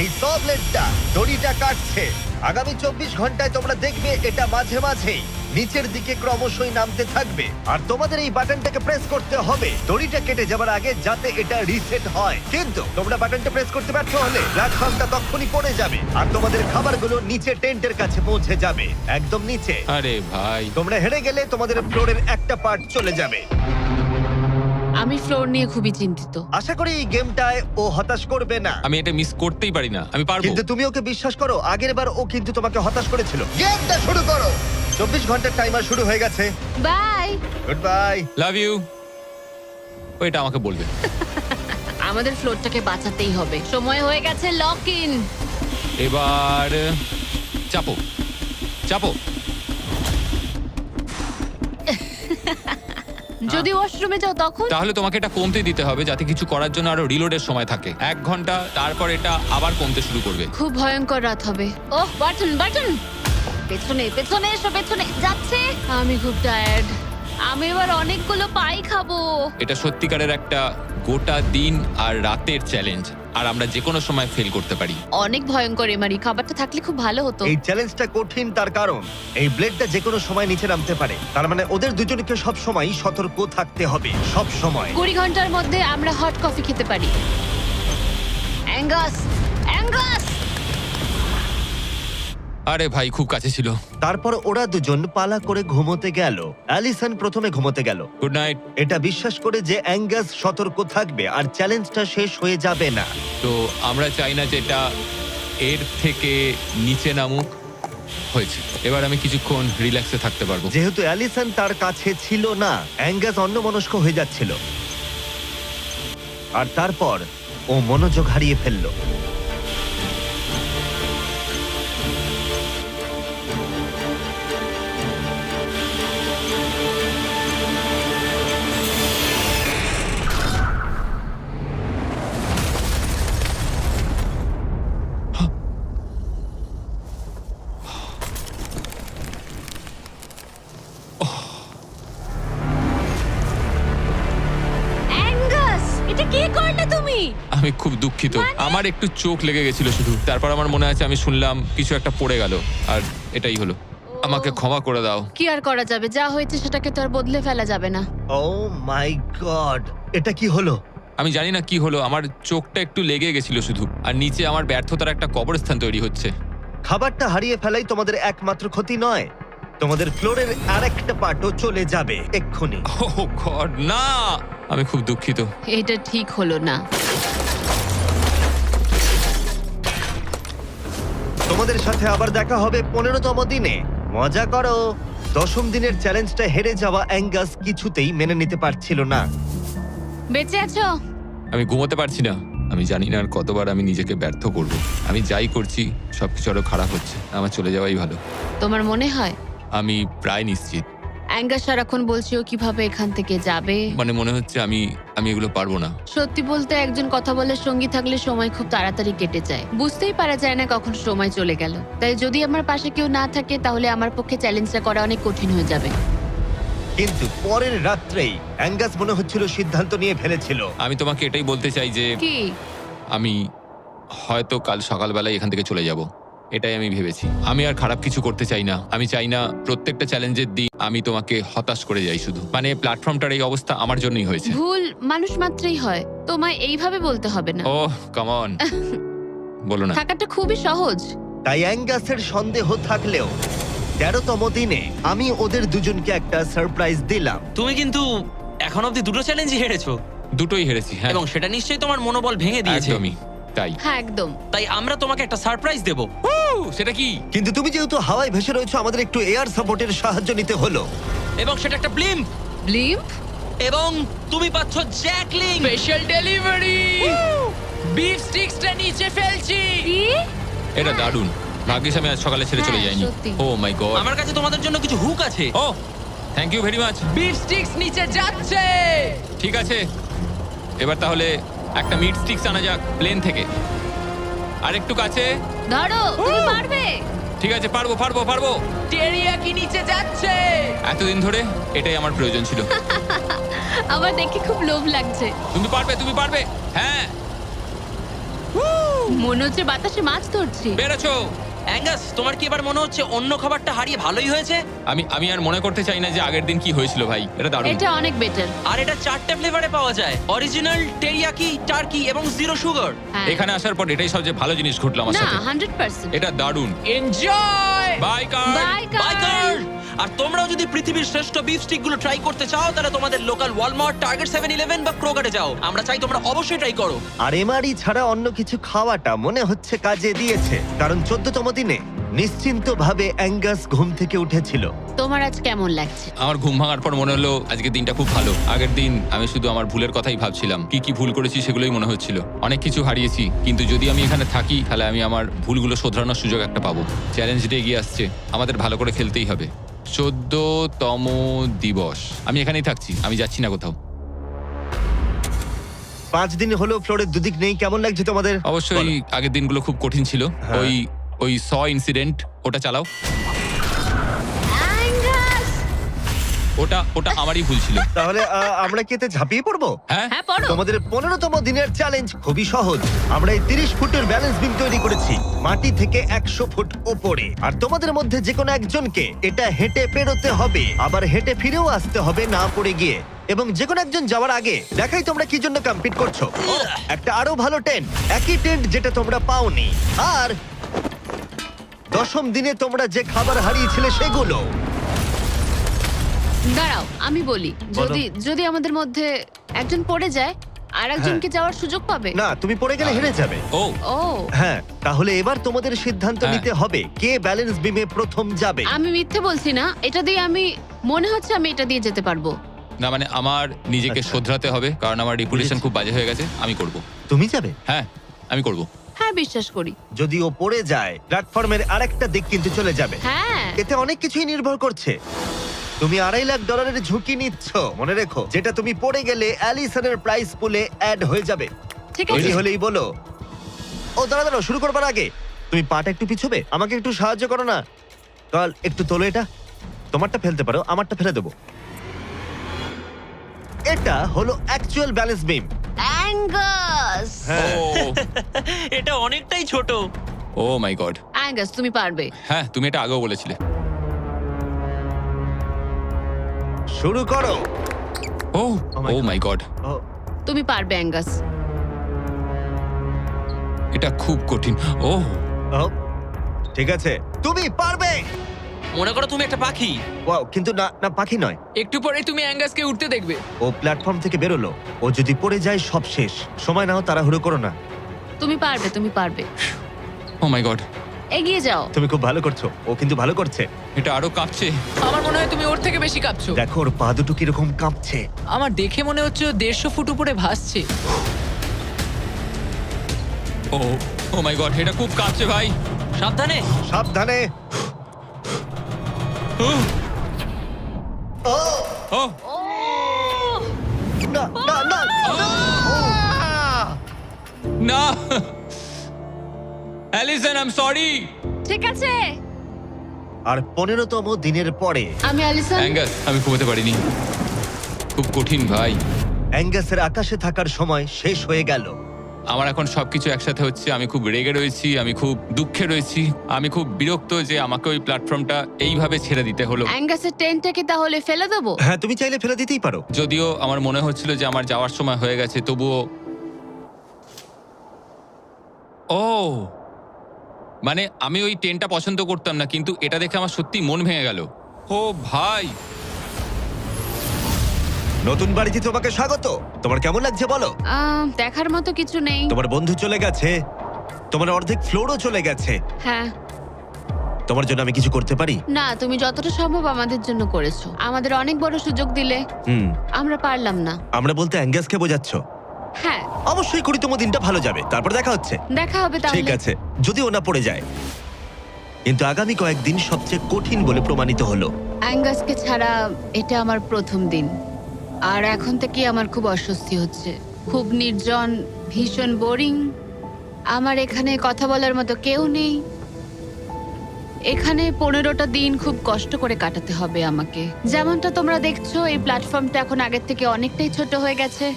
[SPEAKER 1] এই স ব্লেডটা দড়িটা কাটছে। আগামী 24 ঘন্টায় তোমরা দেখবে এটা মাঝে মাঝেই নিচের দিকে ক্রমশই নামতে থাকবে। আর তোমাদের এই বাটনটাকে প্রেস করতে হবে দড়িটা কেটে যাবার আগে, যাতে এটা রিসেট হয়। কিন্তু তোমরা বাটনটা প্রেস করতে ব্যর্থ হলে প্ল্যাটফর্মটা তখনই পড়ে যাবে আর তোমাদের খাবারগুলো নিচে টেন্টের কাছে পৌঁছে যাবে, একদম নিচে।
[SPEAKER 3] আরে ভাই,
[SPEAKER 1] তোমরা হেরে গেলে তোমাদের ফ্লোরের একটা পার্ট চলে যাবে।
[SPEAKER 2] আমি ফ্লোর নিয়ে খুবই চিন্তিত।
[SPEAKER 1] আশা করি এই গেমটায় ও হতাশ করবে না।
[SPEAKER 3] আমি এটা মিস করতেই পারি না। আমি পারবো।
[SPEAKER 1] কিন্তু তুমি ওকে বিশ্বাস করো, আগের বার ও কিন্তু তোমাকে হতাশ করেছিল। গেমটা শুরু করো। 24 ঘন্টার টাইমার শুরু হয়ে গেছে।
[SPEAKER 2] Bye.
[SPEAKER 1] Good bye.
[SPEAKER 3] Love you. ওইটা আমাকে বলবে।
[SPEAKER 2] আমাদের ফ্লোরটাকে বাঁচাতেই হবে। সময় হয়ে গেছে লক ইন।
[SPEAKER 3] এবার চাপো চাপো।
[SPEAKER 2] যদি ওয়াশরুমে যাও তখন?
[SPEAKER 3] তাহলে তোমাকে এটা কমতে দিতে হবে যাতে কিছু করার জন্য আরো রিলোডের সময় থাকে। 1 ঘন্টা, তারপর এটা আবার কমতে শুরু করবে।
[SPEAKER 2] খুব ভয়ঙ্কর রাত হবে। ওহ, বাটন বাটন। পেছনে পেছনে এসো, পেছনে যাচ্ছে। আমি খুব টায়ার্ড। আমি এবার অনেকগুলো পাই খাবো।
[SPEAKER 3] এটা সত্যিকারের একটা গোটা দিন আর রাতের চ্যালেঞ্জ, আর আমরা যে কোনো সময় ফেল করতে পারি।
[SPEAKER 2] অনেক ভয়ঙ্কর এমারি। খাবারটা থাকলে খুব ভালো হতো।
[SPEAKER 1] এই চ্যালেঞ্জটা কঠিন তার কারণ এই ব্লেডটা যে কোনো সময় নিচে নামতে পারে। তার মানে ওদের দুজনকে সব সময় সতর্ক থাকতে হবে, সব সময়।
[SPEAKER 2] 20 ঘন্টার মধ্যে আমরা হট কফি খেতে পারি। Angus, Angus.
[SPEAKER 3] আরে ভাই, খুব কাছে ছিল।
[SPEAKER 1] তারপর ওরা দুজন পালা করে ঘুমোতে গেল। অ্যালিসন প্রথমে ঘুমোতে গেল,
[SPEAKER 3] গুড নাইট।
[SPEAKER 1] এটা বিশ্বাস করে যে অ্যাঙ্গাস সতর্ক থাকবে আর চ্যালেঞ্জটা শেষ হয়ে যাবে না।
[SPEAKER 3] তো আমরা চাই না যে এটা এর থেকে নিচে নামুক। হয়েছে, এবার আমি কিছুক্ষণ রিল্যাক্সে থাকতে পারবো।
[SPEAKER 1] যেহেতু অ্যালিসন তার কাছে ছিল না, অ্যাঙ্গাস অন্যমনস্ক হয়ে যাচ্ছিল। আর তারপর ও মনোযোগ হারিয়ে ফেললো।
[SPEAKER 2] অ্যাঙ্গাস, এটা কি করলে তুমি?
[SPEAKER 3] আমি খুব দুঃখিত। আমার একটু চোখ লেগে গেছিল শুধু। তারপর আমার মনে আছে আমি শুনলাম কিছু একটা পড়ে গেল, আর এটাই হলো। আমাকে ক্ষমা করে দাও।
[SPEAKER 2] কি আর করা যাবে? যা হয়েছে সেটাকে তো আর বদলে ফেলা যাবে না।
[SPEAKER 1] ও মাই গড, এটা কি হলো?
[SPEAKER 3] আমি জানি না কি হলো, আমার চোখটা একটু লেগে গেছিল শুধু, আর নিচে আমার ব্যর্থতার একটা কবরস্থান তৈরি হচ্ছে।
[SPEAKER 1] খাবারটা হারিয়ে ফেলাই তোমাদের একমাত্র ক্ষতি নয়, তোমাদের ফ্লোরের আরেকটা পার্টও চলে যাবে এক্ষুনি।
[SPEAKER 3] ও গড, না! আমি খুব দুঃখিত।
[SPEAKER 2] এটা ঠিক হলো না।
[SPEAKER 1] তোমাদের সাথে আবার দেখা হবে 15তম দিনে। মজা করো। 10ম দিনের চ্যালেঞ্জটা হেরে যাওয়া অ্যাঙ্গাস কিছুতেই মেনে নিতে পারছিল না।
[SPEAKER 2] বেঁচে আছো?
[SPEAKER 3] আমি ঘুমোতে পারছি না। আমি জানি না আর কতবার আমি নিজেকে ব্যর্থ করব। আমি যাই করছি সবকিছু আরো খারাপ হচ্ছে। আমার চলে যাওয়াই ভালো।
[SPEAKER 2] তোমার মনে হয়?
[SPEAKER 3] আমি প্রায় নিশ্চিত।
[SPEAKER 2] অ্যাঙ্গাস সারাক্ষণ বলছি ও কিভাবে এখান থেকে যাবে।
[SPEAKER 3] মানে মনে হচ্ছে আমি এগুলো পারবো না।
[SPEAKER 2] সত্যি বলতে একজন কথা বলার সঙ্গী থাকলে সময় খুব তাড়াতাড়ি কেটে যায়, বুঝতেই পারা যায় না কখন সময় চলে গেল। তাই যদি আমার পাশে কেউ না থাকে তাহলে আমার পক্ষে চ্যালেঞ্জটা করা অনেক কঠিন হয়ে যাবে।
[SPEAKER 1] কিন্তু পরের রাত্রেই অ্যাঙ্গাস মনে হচ্ছিল সিদ্ধান্ত নিয়ে ফেলেছিল।
[SPEAKER 3] আমি তোমাকে এটাই বলতে চাই যে
[SPEAKER 2] কি?
[SPEAKER 3] আমি হয়তো কাল সকালবেলায় এখান থেকে চলে যাব, এটাই আমি ভেবেছি। আমি আর খারাপ কিছু করতে চাই না। আমি চাই না প্রত্যেকটা চ্যালেঞ্জের দিন আমি তোমাকে হতাশ করে যাই শুধু। মানে প্ল্যাটফর্মটার এই অবস্থা আমার জন্যই হয়েছে।
[SPEAKER 2] ভুল মানুষ মাত্রই হয়, তোমায় এইভাবে বলতে হবে না।
[SPEAKER 3] ও কাম অন, বলো না।
[SPEAKER 2] থাকাটা খুবই সহজ।
[SPEAKER 1] তাই অ্যাঙ্গাসের সন্দেহ থাকলেও 13তম দিনে আমি ওদের দুজনকে একটা সারপ্রাইজ দিলাম।
[SPEAKER 4] তুমি কিন্তু এখন অব্দি দুটো চ্যালেঞ্জই হেরেছো,
[SPEAKER 3] দুটোই হেরেছি, হ্যাঁ
[SPEAKER 4] এবং সেটা নিশ্চয়ই তোমার মনোবল ভেঙে দিয়েছে।
[SPEAKER 3] একদমই তাই।
[SPEAKER 2] হ্যাঁ একদম।
[SPEAKER 4] তাই আমরা তোমাকে একটা সারপ্রাইজ দেব,
[SPEAKER 3] সেটা কি?
[SPEAKER 1] কিন্তু তুমি যেহেতু হাওয়ায় ভেসে রয়েছো, আমাদের একটু এয়ার সাপোর্টের সাহায্য নিতে হলো।
[SPEAKER 4] এবং সেটা একটা ব্লিম্প,
[SPEAKER 2] ব্লিম্প?
[SPEAKER 4] এবং তুমি পাচ্ছ জ্যাকলিং।
[SPEAKER 6] স্পেশাল ডেলিভারি, বিফ স্টিক্সটা নিচে ফেলছি।
[SPEAKER 2] কি?
[SPEAKER 3] এটা দারুণ। ভাগ্যিস আমি আজ সকালে ছেড়ে চলে
[SPEAKER 2] হ্যাঁ,
[SPEAKER 3] যাইনি।
[SPEAKER 2] সত্যি।
[SPEAKER 3] Oh my God.
[SPEAKER 4] আমার কাছে তোমাদের জন্য কিছু হুক আছে।
[SPEAKER 3] Oh thank you very much.
[SPEAKER 6] Beef sticks নিচে যাচ্ছে।
[SPEAKER 3] ঠিক আছে, এবার তাহলে একটা মিট স্টিক্স আনা যাক প্লেন থেকে। আর একটু কাছে।
[SPEAKER 2] ধরো, তুমি পারবে।
[SPEAKER 3] ঠিক আছে, পারবো পারবো পারবো।
[SPEAKER 6] টেরিয়াকি নিচে যাচ্ছে।
[SPEAKER 3] এতদিন ধরে এটাই আমার প্রয়োজন ছিল।
[SPEAKER 2] আমার দেখে খুব লোভ লাগছে।
[SPEAKER 3] তুমি পারবে, তুমি পারবে। হ্যাঁ,
[SPEAKER 2] মনে হচ্ছে বাতাসে মাছ ধরছি।
[SPEAKER 3] পেরেছো।
[SPEAKER 4] অ্যাঙ্গাস, তোমার কি এবার মনে হচ্ছে অন্য খাবারটা হারিয়ে ভালোই হয়েছে?
[SPEAKER 3] আমি আর মনে করতে চাই না যে আগের দিন কি হয়েছিল ভাই। এটা দারুণ।
[SPEAKER 2] এটা অনেক বেটার।
[SPEAKER 4] আর এটা 4টে ফ্লেভারে পাওয়া যায়, অরিজিনাল, টেরিয়াকি, টার্কি এবং জিরো সুগার।
[SPEAKER 2] হ্যাঁ।
[SPEAKER 3] এখানে আসার পর এটাই সবচেয়ে ভালো জিনিস ঘটলো আমার
[SPEAKER 2] না,
[SPEAKER 3] সাথে।
[SPEAKER 2] 100%।
[SPEAKER 3] এটা দারুণ।
[SPEAKER 6] Enjoy.
[SPEAKER 3] By car.
[SPEAKER 2] By
[SPEAKER 4] biker! আর তোমরাও যদি পৃথিবীর শ্রেষ্ঠ বিফ স্টিক গুলো ট্রাই করতে চাও, তাহলে তোমাদের লোকাল ওয়ালমার্ট, টার্গেট 7-11 বা ক্রোগারে যাও। আমরা চাই তোমরা অবশ্যই ট্রাই করো।
[SPEAKER 1] আর এমআরই ছাড়া অন্য কিছু খাওয়াটা মনে হচ্ছে কাজে দিয়েছে, কারণ 14তম দিনে নিশ্চিন্তভাবে অ্যাঙ্গাস ঘুম থেকে উঠেছিল।
[SPEAKER 2] তোমার আজ কেমন লাগছে?
[SPEAKER 3] আমার ঘুম ভাঙার পর মনে হলো আজকের দিনটা খুব ভালো। আগের দিন আমি শুধু আমার ভুলের কথাই ভাবছিলাম, কি কি ভুল করেছি সেগুলোই মনে হচ্ছিল। অনেক কিছু হারিয়েছি, কিন্তু যদি আমি এখানে থাকি তাহলে আমি আমার ভুলগুলো শোধরানোর সুযোগ একটা পাবো। চ্যালেঞ্জটা এগিয়ে আসছে, আমাদের ভালো করে খেলতেই হবে। 14তম দিবস। আমি এখানেই থাকছি, আমি যাচ্ছি না কোথাও।
[SPEAKER 1] 5 দিন হলো ফ্লোরের দুদিক নেই, কেমন লাগছে তোমাদের?
[SPEAKER 3] অবশ্যই
[SPEAKER 1] বলো।
[SPEAKER 3] আগের দিনগুলো খুব কঠিন ছিল।
[SPEAKER 1] হ্যাঁ।
[SPEAKER 3] ওই ইনসিডেন্ট, ওটা চালাও।
[SPEAKER 2] অ্যাঙ্গাস!
[SPEAKER 3] ওটা আমারই ভুল ছিল।
[SPEAKER 1] তাহলে আমরা কি এতে ঝাঁপিয়ে পড়বো?
[SPEAKER 3] হ্যাঁ,
[SPEAKER 2] হ্যাঁ, পড়ো।
[SPEAKER 1] তোমাদের 15তম দিনের চ্যালেঞ্জ খুবই সহজ। আমরা এই 30 ফুটের ব্যালেন্স বিম তৈরি করেছি মাটি থেকে 100 ফুট ওপরে। আর তোমাদের মধ্যে যে কোনো একজনকে এটা হেঁটে পেরোতে হবে, আবার হেঁটে ফিরেও আসতে হবে না পড়ে গিয়ে। এবং যে কোনো একজন যাওয়ার আগে দেখাই তোমরা কি জন্য কম্পিট করছো। একটা আরো ভালো টেন্ট, একই টেন্ট যেটা তোমরা পাওনি। আর 10ম দিনে তোমরা যে খাবার হারিয়েছিলে সেগুলো।
[SPEAKER 2] দাঁড়াও, আমি বলি, যদি আমাদের মধ্যে একজন পড়ে যায় আর একজনকে যাওয়ার সুযোগ পাবে।
[SPEAKER 1] না, তুমি পড়ে গেলে হেরে যাবে।
[SPEAKER 3] ও
[SPEAKER 2] ও,
[SPEAKER 1] হ্যাঁ, তাহলে এবার তোমাদের সিদ্ধান্ত
[SPEAKER 3] হ্যাঁ।
[SPEAKER 1] নিতে হবে কে ব্যালেন্স বিমে প্রথম যাবে।
[SPEAKER 2] আমি মিথ্যে বলছি না, এটা দিয়ে আমি মনে হচ্ছে আমি এটা দিয়ে যেতে পারবো।
[SPEAKER 3] না, মানে আমার নিজেকে
[SPEAKER 1] আচ্ছা।
[SPEAKER 3] শোধরাতে হবে, কারণ আমার রেপুটেশন খুব বাজে হয়ে গেছে। আমি করব।
[SPEAKER 1] তুমি যাবে?
[SPEAKER 3] হ্যাঁ, আমি করব।
[SPEAKER 2] হ্যাঁ, বিশ্বাস করি।
[SPEAKER 1] যদি ও পড়ে যায়, প্ল্যাটফর্মের আরেকটা দিক কিন্তু চলে যাবে।
[SPEAKER 2] হ্যাঁ,
[SPEAKER 1] এতে অনেক কিছুই নির্ভর করছে। তুমি $2.5 লাখ ঝুঁকি নিচ্ছ, মনে রেখো, যেটা তুমি পড়ে গেলে অ্যালিসনের প্রাইস পুলে অ্যাড হয়ে যাবে।
[SPEAKER 2] ঠিক
[SPEAKER 1] তৈরি
[SPEAKER 2] আছে।
[SPEAKER 1] হলেই বলো। ও দাঁড়াও, শুরু করবার আগে তুমি পাটা একটু পিছবে, আমাকে একটু সাহায্য করো না। কাল একটু তোলো এটা। তোমারটা ফেলতে পারো, আমারটা ফেলে দেবো। এটা হলো অ্যাকচুয়াল ব্যালেন্স বিম।
[SPEAKER 2] অ্যাঙ্গাস!
[SPEAKER 1] হ্যাঁ,
[SPEAKER 4] এটা অনেকটাই ছোট।
[SPEAKER 3] ও মাই গড।
[SPEAKER 2] অ্যাঙ্গাস, তুমি পারবে।
[SPEAKER 3] হ্যাঁ, তুমি এটা আগেও বলেছিলে।
[SPEAKER 1] শুরু করো।
[SPEAKER 3] Oh
[SPEAKER 1] my
[SPEAKER 3] oh
[SPEAKER 1] God.
[SPEAKER 3] My God,
[SPEAKER 1] oh,
[SPEAKER 2] তুমি পারবে অ্যাঙ্গাস।
[SPEAKER 3] এটা খুব কঠিন। ও
[SPEAKER 1] ও, ঠিক আছে, তুমি পারবে।
[SPEAKER 4] মনে করো তুমি একটা পাখি।
[SPEAKER 1] ওয়াও, কিন্তু না না, পাখি নয়।
[SPEAKER 6] একটু পরে তুমি অ্যাঙ্গাসকে উঠতে দেখবে।
[SPEAKER 1] ও প্ল্যাটফর্ম থেকে বেরোলো, ও যদি পড়ে যায় সব শেষ। সময় নাও, তাড়াহুড়ো করো না।
[SPEAKER 2] তুমি পারবে, তুমি পারবে।
[SPEAKER 3] ও মাই গড,
[SPEAKER 2] এগিয়ে যাও।
[SPEAKER 1] তুমি খুব ভালো করছো, ও কিন্তু ভালো করছে।
[SPEAKER 3] এটা আরো কাঁপছে।
[SPEAKER 6] আমার মনে হয় তুমি ওর থেকে বেশি কাঁপছো।
[SPEAKER 1] দেখো ওর পা দুটো কিরকম কাঁপছে।
[SPEAKER 6] আমার দেখে মনে হচ্ছে ও 150 ফুট উপরে ভাসছে।
[SPEAKER 3] ও মাই গড, এটা খুব কাঁপছে ভাই।
[SPEAKER 4] সাবধানে।
[SPEAKER 1] সাবধানে। ও
[SPEAKER 3] ও
[SPEAKER 1] না না না না!
[SPEAKER 3] না অ্যালিসন আই এম সরি।
[SPEAKER 2] ঠিক আছে,
[SPEAKER 1] আর 15তম দিনের পরে
[SPEAKER 2] আমি অ্যালিসন।
[SPEAKER 3] অ্যাঙ্গাস আমি ঘুমোতে পারিনি, খুব কঠিন ভাই।
[SPEAKER 1] অ্যাঙ্গাসের আকাশে থাকার সময় শেষ হয়ে গেল।
[SPEAKER 3] আমার এখন সবকিছু একসাথে হচ্ছে। আমি খুব রেগে রয়েছি, আমি খুব দুঃখে রয়েছি, আমি খুব বিরক্ত যে আমাকে ওই প্ল্যাটফর্মটা এইভাবে ছেড়ে দিতে হলো।
[SPEAKER 2] অ্যাঙ্গাসের টেন্টটাকে তাহলে ফেলে দেবো?
[SPEAKER 1] হ্যাঁ, তুমি চাইলে ফেলে দিতেই পারো।
[SPEAKER 3] যদিও আমার মনে হচ্ছিল যে আমার যাওয়ার সময় হয়ে গেছে, তবুও ও মানে আমি ওই টেনটা পছন্দ করতাম না, কিন্তু এটা দেখে আমার সত্যি মন ভেঙে গেল। ও ভাই,
[SPEAKER 1] নতুন বাড়িতে তোমাকে স্বাগত। তোমার কেমন লাগছে বলো?
[SPEAKER 2] দেখার মতো কিছু নেই।
[SPEAKER 1] তোমার বন্ধু চলে গেছে, তোমার অর্ধেক ফ্লোরও চলে গেছে।
[SPEAKER 2] হ্যাঁ,
[SPEAKER 1] তোমার জন্য আমি কিছু করতে পারি?
[SPEAKER 2] না, তুমি যতটা সম্ভব আমাদের জন্য করেছো। আমাদের অনেক বড় সুযোগ দিলে,
[SPEAKER 1] হুম,
[SPEAKER 2] আমরা পারলাম না।
[SPEAKER 1] আমরা বলতে অ্যাঙ্গাসকে বোঝাচ্ছ?
[SPEAKER 2] হ্যাঁ,
[SPEAKER 1] অবশ্যই 20তম দিনটা ভালো যাবে, তারপর দেখা হচ্ছে।
[SPEAKER 2] দেখা হবে
[SPEAKER 1] ঠিক
[SPEAKER 2] তাহলে।
[SPEAKER 1] আছে, যদি ওনা পড়ে যায়। কিন্তু আগামী কয়েকদিন সবচেয়ে কঠিন বলে প্রমাণিত হলো।
[SPEAKER 2] অ্যাঙ্গাসকে ছাড়া এটা আমার প্রথম দিন, আর এখন থেকে আমার খুব অস্বস্তি হচ্ছে। খুব নির্জন, ভীষণ বোরিং। আমার এখানে কথা বলার মতো কেউ নেই। এখানে 15টা দিন খুব কষ্ট করে কাটাতে হবে আমাকে। যেমনটা তোমরা দেখছো, এই প্ল্যাটফর্মটা এখন আগের থেকে অনেকটাই ছোট হয়ে গেছে।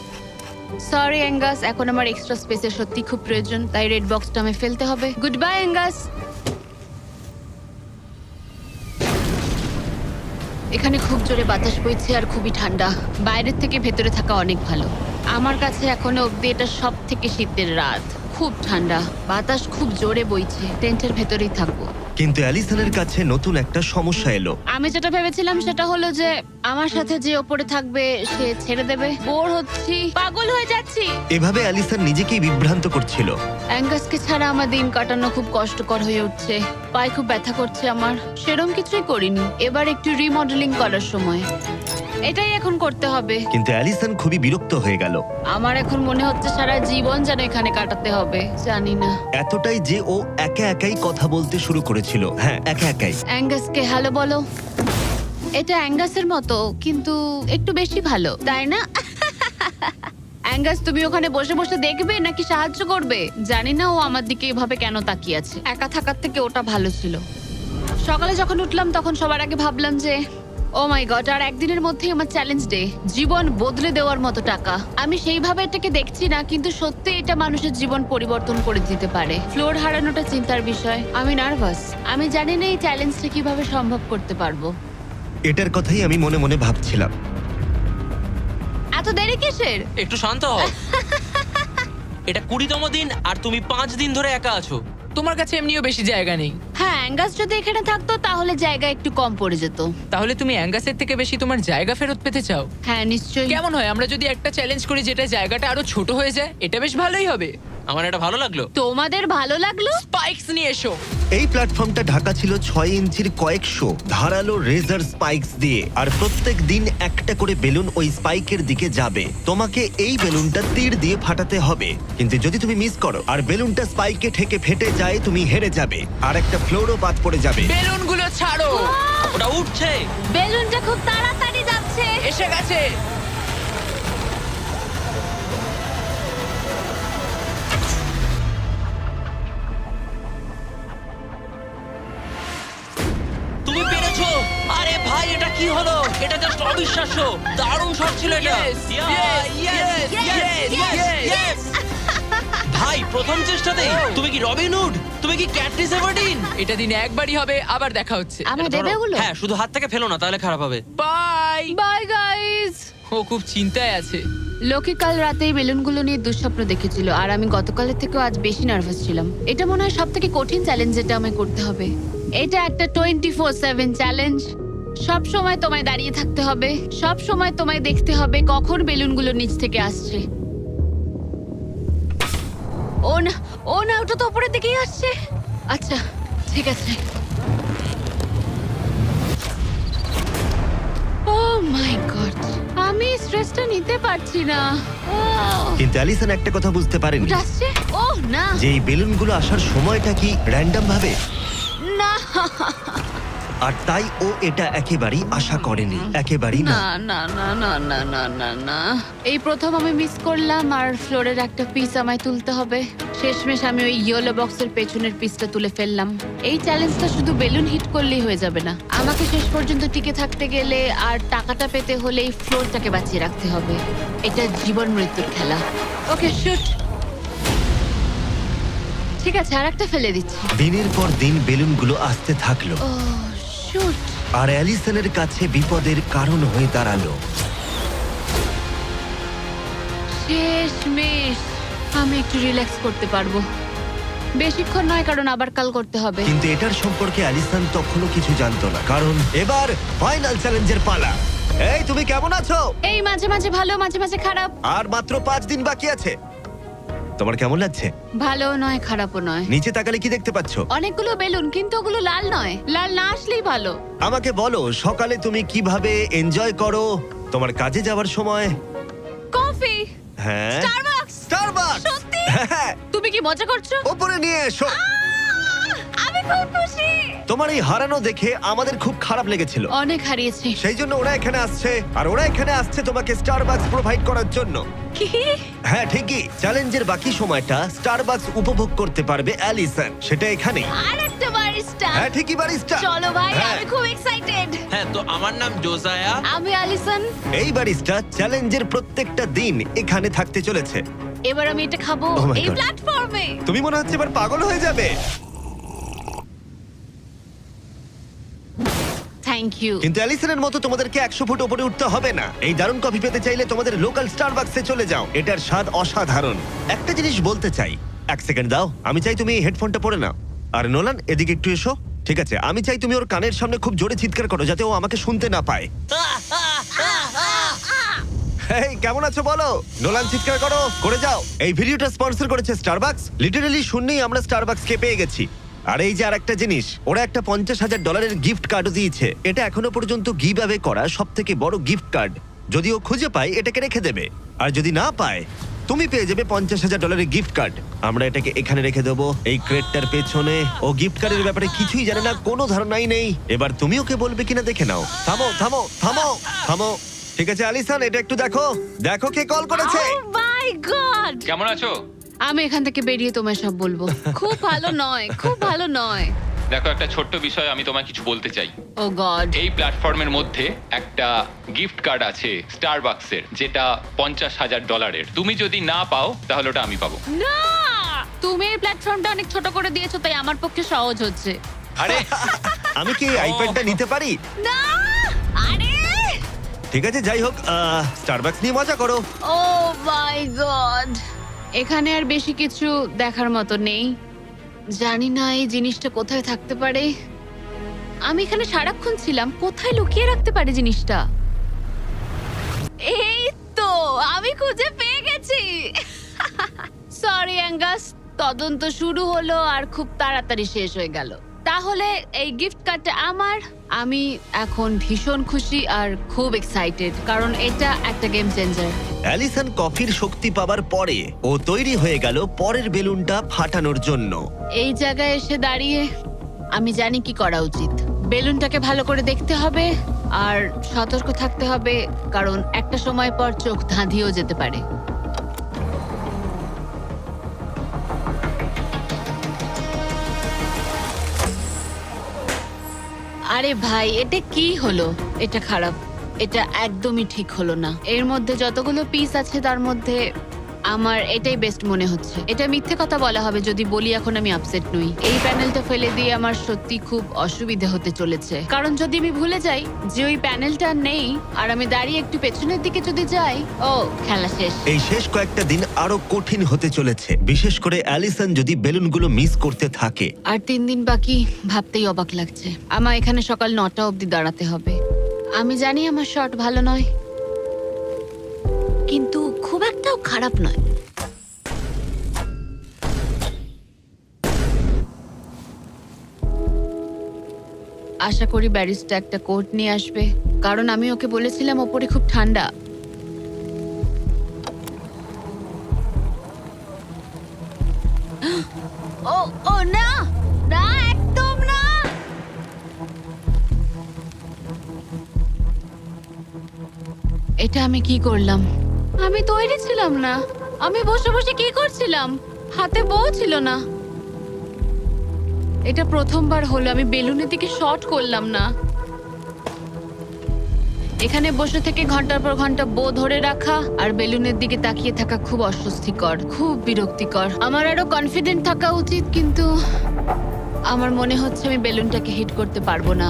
[SPEAKER 2] সরি অ্যাঙ্গাস, এখন আমার এক্সট্রা স্পেসের সত্যি খুব প্রয়োজন, তাই রেড বক্সটা আমি ফেলতে হবে। Good bye Angus. এখানে খুব জোরে বাতাস বইছে আর খুবই ঠান্ডা। বাইরের থেকে ভেতরে থাকা অনেক ভালো। আমার কাছে এখনো অব্দি এটা সব থেকে শীতের রাত। খুব ঠান্ডা, বাতাস খুব জোরে বইছে। টেন্টের ভেতরেই থাকবো।
[SPEAKER 1] কিন্তু অ্যালিসনের কাছে নতুন একটা সমস্যা এলো।
[SPEAKER 2] আমি যেটা ভেবেছিলাম সেটা হলো যে আমার সাথে যে ওপরে থাকবে সে ছেড়ে দেবে। বোর হচ্ছি, পাগল হয়ে যাচ্ছি।
[SPEAKER 1] এভাবে অ্যালিসন নিজেকেই বিভ্রান্ত করছিল।
[SPEAKER 2] অ্যাঙ্গাসকে ছাড়া আমার দিন কাটানো খুব কষ্টকর হয়ে উঠছে। পায়ে খুব ব্যথা করছে আমার। সেরম কিছুই করিনি। এবার একটু রিমডেলিং করার সময়। এটাই এখন করতে হবে।
[SPEAKER 1] কিন্তু অ্যালিসন খুবই বিরক্ত হয়ে গেল।
[SPEAKER 2] আমার এখন মনে হচ্ছে সারা জীবন যেন এখানে কাটাতে হবে। জানি না।
[SPEAKER 1] এতটাই যে ও একা একাই কথা বলতে শুরু করেছিল। হ্যাঁ, একা একাই।
[SPEAKER 2] অ্যাঙ্গাসকে হ্যালো বলো। এটা অ্যাঙ্গাসের মতো, কিন্তু একটু বেশি ভালো, তাই না? অ্যাঙ্গাস, তুমি ওখানে বসে বসে দেখবে নাকি সাহায্য করবে? জানি না ও আমার দিকে এভাবে কেন তাকিয়ে আছে। একা থাকার থেকে ওটা ভালো ছিল। সকালে যখন উঠলাম তখন সবার আগে ভাবলাম যে ও মাই গড, আর একদিনের মধ্যেই আমার চ্যালেঞ্জ ডে। জীবন বদলে দেওয়ার মতো টাকা। আমি সেইভাবে এটাকে দেখছি না, কিন্তু সত্যি এটা মানুষের জীবন পরিবর্তন করে দিতে পারে। ফ্লোর হারানোটা চিন্তার বিষয়। আমি নার্ভাস। আমি জানি না এই চ্যালেঞ্জটা কিভাবে সম্ভব করতে পারবো।
[SPEAKER 1] এটার কথাই আমি মনে মনে ভাবছিলাম।
[SPEAKER 2] এত দেরি কিসের?
[SPEAKER 4] একটু শান্ত হও। এটা 20তম দিন আর তুমি 5 দিন ধরে একা আছো।
[SPEAKER 6] তোমার কাছে এমনিও বেশি জায়গা নেই,
[SPEAKER 2] হ্যাঁ, অ্যাঙ্গাস যদি এখানে থাকতো তাহলে জায়গা একটু কম পড়ে যেত।
[SPEAKER 6] তাহলে তুমি অ্যাঙ্গাসের থেকে বেশি তোমার জায়গা ফেরত পেতে চাও?
[SPEAKER 2] হ্যাঁ, নিশ্চয়ই।
[SPEAKER 6] কেমন হয় আমরা যদি একটা চ্যালেঞ্জ করি যেটা জায়গাটা আরো ছোট হয়ে যায়? এটা বেশ ভালোই হবে।
[SPEAKER 4] আমার এটা ভালো লাগলো।
[SPEAKER 2] তোমাদের ভালো লাগলো?
[SPEAKER 6] স্পাইকস নিয়ে এসো।
[SPEAKER 1] এই প্ল্যাটফর্মটা ঢাকা ছিল 6 ইঞ্চির কয়েকশো ধারালো রেজার স্পাইকস দিয়ে, আর প্রত্যেক দিন একটা করে বেলুন ওই স্পাইকের দিকে যাবে। তোমাকে এই বেলুনটা তীর দিয়ে ফাটাতে হবে, কিন্তু যদি তুমি মিস করো আর বেলুনটা স্পাইকে ঠেকে ফেটে যায়, তুমি হেরে যাবে আর একটা ফ্লোরও বাদ পড়ে যাবে।
[SPEAKER 6] বেলুনগুলো ছাড়ো।
[SPEAKER 4] ওটা উঠছে।
[SPEAKER 2] বেলুনটা খুব তাড়াতাড়ি যাচ্ছে।
[SPEAKER 6] এসে গেছে।
[SPEAKER 4] তুমি পেরেছো। আরে ভাই, এটা কি হলো? এটা জাস্ট অবিশ্বাস্য। দারুণ শট ছিল এটা।
[SPEAKER 6] Yes, yes, yes, yes, yes.
[SPEAKER 4] ভাই, প্রথম চেষ্টাতেই তুমি কি রবিন হুড? তুমি কি ক্যাটরিস এভারডিন?
[SPEAKER 6] এটা দিনে একবারই হবে, আবার দেখা হচ্ছে।
[SPEAKER 2] আমার
[SPEAKER 4] এটা ধরো।
[SPEAKER 2] দেবে ওগুলো?
[SPEAKER 4] হ্যাঁ, শুধু হাত থেকে ফেলো না, তাহলে খারাপ হবে।
[SPEAKER 6] বাই।
[SPEAKER 2] Bye guys.
[SPEAKER 6] ও খুব চিন্তায় আছে।
[SPEAKER 2] লোকে কাল রাতেই বেলুনগুলো নিয়ে দুঃস্বপ্ন দেখেছিল, আর আমি গতকালের থেকেও আজ বেশি নার্ভাস ছিলাম। এটা মনে হয় সব থেকে কঠিন চ্যালেঞ্জ যেটা আমায় করতে হবে। এটা একটা 24/7 চ্যালেঞ্জ। সব সময় তোমায় দাঁড়িয়ে থাকতে হবে, সব সময় তোমায় দেখতে হবে কখন বেলুনগুলো নিচ থেকে আসছে। ও না, ও না, ওটা তো উপরের দিকেই আসছে। আচ্ছা, ঠিক আছে। ও মাই গড, আমি স্ট্রেসটা নিতে পারছি না।
[SPEAKER 1] কিন্তু অ্যালিসন একটা কথা বুঝতে পারেনি,
[SPEAKER 2] ওটা আসছে? ও না,
[SPEAKER 1] যে এই বেলুনগুলো আসার সময়টা কি র্যান্ডম ভাবে।
[SPEAKER 2] না,
[SPEAKER 1] আর তাই ও এটা একেবারেই আশা করেনি, একেবারেই না।
[SPEAKER 2] না না না না না না না না, এই প্রথম আমি মিস করলাম আর ফ্লোরের একটা পিস আমায় তুলতে হবে। শেষমেশ আমি ওই ইয়েলো বক্সের পেছনের পিসটা তুলে ফেললাম। এই চ্যালেঞ্জটা শুধু বেলুন হিট করলেই হয়ে যাবে না, আমাকে শেষ পর্যন্ত টিকে থাকতে গেলে আর টাকাটা পেতে হলে এই ফ্লোরটাকে বাঁচিয়ে রাখতে হবে। এটা জীবন মৃত্যুর খেলা। ওকে শুট। ঠিক আছে, আর একটা ফেলে দিচ্ছি।
[SPEAKER 1] দিনের পর দিন বেলুনগুলো আসতে থাকলো
[SPEAKER 2] ও শুট।
[SPEAKER 1] আর অ্যালিসনের কাছে বিপদের কারণ হয়ে দাঁড়ালো।
[SPEAKER 2] শেষমেশ আমি একটু রিল্যাক্স করতে পারবো। বেশিক্ষণ নয়, কারণ আবার কাল করতে হবে।
[SPEAKER 1] কিন্তু এটার সম্পর্কে অ্যালিসন তখনও কিছু জানতো না, কারণ এবার ফাইনাল চ্যালেঞ্জের পালা। এই তুমি কেমন আছো?
[SPEAKER 2] এই মাঝে মাঝে ভালো, মাঝে মাঝে খারাপ।
[SPEAKER 1] আর মাত্র 5 দিন বাকি আছে। তোমার কেমন লাগছে?
[SPEAKER 2] ভালো নয়, খারাপও নয়।
[SPEAKER 1] নিচে তাকালে কি দেখতে পাচ্ছ?
[SPEAKER 2] অনেকগুলো বেলুন, কিন্তু ওগুলো লাল নয়। লাল না আসলেই ভালো।
[SPEAKER 1] আমাকে বলো, সকালে তুমি কিভাবে এনজয় করো তোমার কাজে যাওয়ার সময়?
[SPEAKER 2] কফি।
[SPEAKER 1] হ্যাঁ,
[SPEAKER 2] স্টারবাকস।
[SPEAKER 1] স্টারবাকস।
[SPEAKER 2] সত্যি?
[SPEAKER 1] হ্যাঁ,
[SPEAKER 2] তুমি কি মজা করছো?
[SPEAKER 1] ওপরে নিয়ে এসো।
[SPEAKER 2] আমি খুব খুশি।
[SPEAKER 1] তোমার এই হারানো দেখে আমাদের খুব খারাপ লেগেছিল,
[SPEAKER 2] অনেক হারিয়েছি।
[SPEAKER 1] সেই জন্য ওরা এখানে আসছে, আর ওরা এখানে আসছে তোমাকে স্টারবাকস প্রোভাইড করার জন্য।
[SPEAKER 2] কি?
[SPEAKER 1] হ্যাঁ ঠিকই, চ্যালেঞ্জের বাকি সময়টা স্টারবাকস উপভোগ করতে পারবে অ্যালিসন, সেটা এখানে।
[SPEAKER 2] আর একটা বারিস্টা।
[SPEAKER 1] হ্যাঁ ঠিকই, বারিস্টা।
[SPEAKER 2] চলো ভাই,
[SPEAKER 1] হ্যাঁ।
[SPEAKER 2] আমি খুব এক্সাইটেড।
[SPEAKER 4] হ্যাঁ, তো আমার নাম জোজায়া।
[SPEAKER 2] আমি অ্যালিসন।
[SPEAKER 1] এই বারিস্টা চ্যালেঞ্জের প্রত্যেকটা দিন এখানে থাকতে চলেছে।
[SPEAKER 2] এবার আমি এটা খাবো
[SPEAKER 1] Oh my
[SPEAKER 2] এই
[SPEAKER 1] God.
[SPEAKER 2] প্ল্যাটফর্মে।
[SPEAKER 1] তুমি মনে হচ্ছে এবার পাগল হয়ে যাবে।
[SPEAKER 2] Thank you.
[SPEAKER 1] কিন্তু অ্যালিসনের মতো তোমাদেরকে 100 ফুট উপরে উঠতে হবে না। এই দারুণ কফি পেতে চাইলে তোমাদের লোকাল স্টারবাকসে চলে যাও, এটার স্বাদ অসাধারণ। একটা জিনিস বলতে চাই, 1 সেকেন্ড দাও। আমি চাই তুমি এই হেডফোনটা পরে নাও। আর নোলান, এদিকে একটু এসো। ঠিক আছে, আমি চাই তুমি ওর কানের সামনে খুব জোরে চিৎকার করো, যাতে ও আমাকে শুনতে না পায়। এই কেমন আছো বলো? নোলান, চিৎকার করো, করে যাও। এই ভিডিওটা স্পন্সর করেছে স্টারবাকস। লিটারালি শূন্যেই আমরা স্টারবাকসকে পেয়ে গেছি। আর এই যে আরেকটা জিনিস, ওরা একটা $50,000 গিফট কার্ডও দিয়েছে। এটা এখনো পর্যন্ত গিভ অ্যাওয়ে করা সব থেকে বড় গিফট কার্ড। যদি ও খুঁজে পায়, এটাকে রেখে দেবে, আর যদি না পায়, তুমি পেয়ে যাবে $50,000 গিফট কার্ড। আমরা এটাকে এখানে রেখে দেবো, এই ক্রেটটার পেছনে। ও গিফট কার্ডের ব্যাপারে কিছুই জানে না, কোনো ধারণাই নেই। এবার তুমি ওকে বলবে কিনা দেখে নাও। থামো থামো থামো থামো। ঠিক আছে অ্যালিসন, এটা একটু দেখো, দেখো কে কল করেছে।
[SPEAKER 2] ও মাই গড।
[SPEAKER 3] কেমন আছো?
[SPEAKER 2] আমি এখান থেকে বেরিয়ে তোমায় সব বলবো। খুব ভালো নয়, খুব ভালো নয়।
[SPEAKER 3] দেখো, একটা ছোট্ট বিষয় আমি তোমায় কিছু বলতে চাই।
[SPEAKER 2] ও গড।
[SPEAKER 3] এই প্ল্যাটফর্মের মধ্যে একটা গিফট কার্ড আছে স্টারবাকসের, যেটা $50,000। তুমি যদি না পাও, তাহলে ওটা আমি পাবো।
[SPEAKER 2] না, তুমি এই প্ল্যাটফর্মটা অনেক ছোট করে দিয়েছো, তাই আমার পক্ষে সহজ হচ্ছে।
[SPEAKER 3] আরে
[SPEAKER 1] আমি কি এই আইপ্যাডটা নিতে পারি?
[SPEAKER 2] না, আরে
[SPEAKER 1] ঠিক আছে, যাই হোক, স্টারবাকস নিয়ে মজা করো।
[SPEAKER 2] ও মাই গড। এখানে আর বেশি কিছু দেখার মতো নেই। জানি না এই জিনিসটা কোথায় থাকতে পারে। আমি এখানে সারাক্ষণ ছিলাম, কোথায় লুকিয়ে রাখতে পারে জিনিসটা? এই তো, আমি খুঁজে পেয়ে গেছি। সরি অ্যাঙ্গাস, তদন্ত শুরু হলো আর খুব তাড়াতাড়ি শেষ হয়ে গেল। তাহলে এই গিফট কার্ডটা আমার। আমি এখন ভীষণ খুশি আর খুব এক্সাইটেড, কারণ এটা একটা গেম চেঞ্জার।
[SPEAKER 1] অ্যালিসন কফির শক্তি পাবার পরে ও তৈরি হয়ে গেল পরের বেলুনটা ফাটানোর জন্য।
[SPEAKER 2] এই জায়গায় এসে দাঁড়িয়ে আমি জানি কি করা উচিত। বেলুনটাকে ভালো করে দেখতে হবে আর সতর্ক থাকতে হবে, কারণ একটা সময় পর চোখ ধাঁধিয়েও যেতে পারে। আরে ভাই, এটা কি হলো? এটা খারাপ, এটা একদমই ঠিক হলো না। এর মধ্যে যতগুলো পিস আছে তার মধ্যে আমার এটাই বেস্ট মনে হচ্ছে। এটা মিথ্যে কথা বলা হবে যদি বলি এখন আমি আপসেট নই। এই প্যানেলটা ফেলে দিয়ে আমার সত্যি খুব অসুবিধা হতে চলেছে, কারণ যদি আমি ভুলে যাই যে ওই প্যানেলটা নেই আর আমি দাঁড়িয়ে একটু পেছনের দিকে যদি যাই, ও খেলা শেষ।
[SPEAKER 1] এই শেষ কয়েকটা দিন আরো কঠিন হতে চলেছে, বিশেষ করে অ্যালিসন যদি বেলুনগুলো মিস করতে থাকে।
[SPEAKER 2] আর 3 দিন বাকি, ভাবতেই অবাক লাগছে। আমার এখানে সকাল 9টা অবধি দাঁড়াতে হবে। আমি জানি আমার শট ভালো নয়, কিন্তু খুব একটাও খারাপ নয়। আশা করি ব্যারিস্টা একটা কোট নিয়ে আসবে, কারণ আমি ওকে বলেছিলাম ওপরে খুব ঠান্ডা। ও ও না, না একদম না। এটা আমি কি করলাম? আমি তৈরি ছিলাম না। আমি বসে বসে কি করছিলাম? হাতে বউ ছিল না। এটা প্রথমবার হলো আমি বেলুনের দিকে শট করলাম না। এখানে বসে থেকে ঘন্টার পর ঘন্টা বো ধরে রাখা আর বেলুনের দিকে তাকিয়ে থাকা খুব অস্বস্তিকর, খুব বিরক্তিকর। আমার আরো কনফিডেন্ট থাকা উচিত, কিন্তু আমার মনে হচ্ছে আমি বেলুনটাকে হিট করতে পারবো না।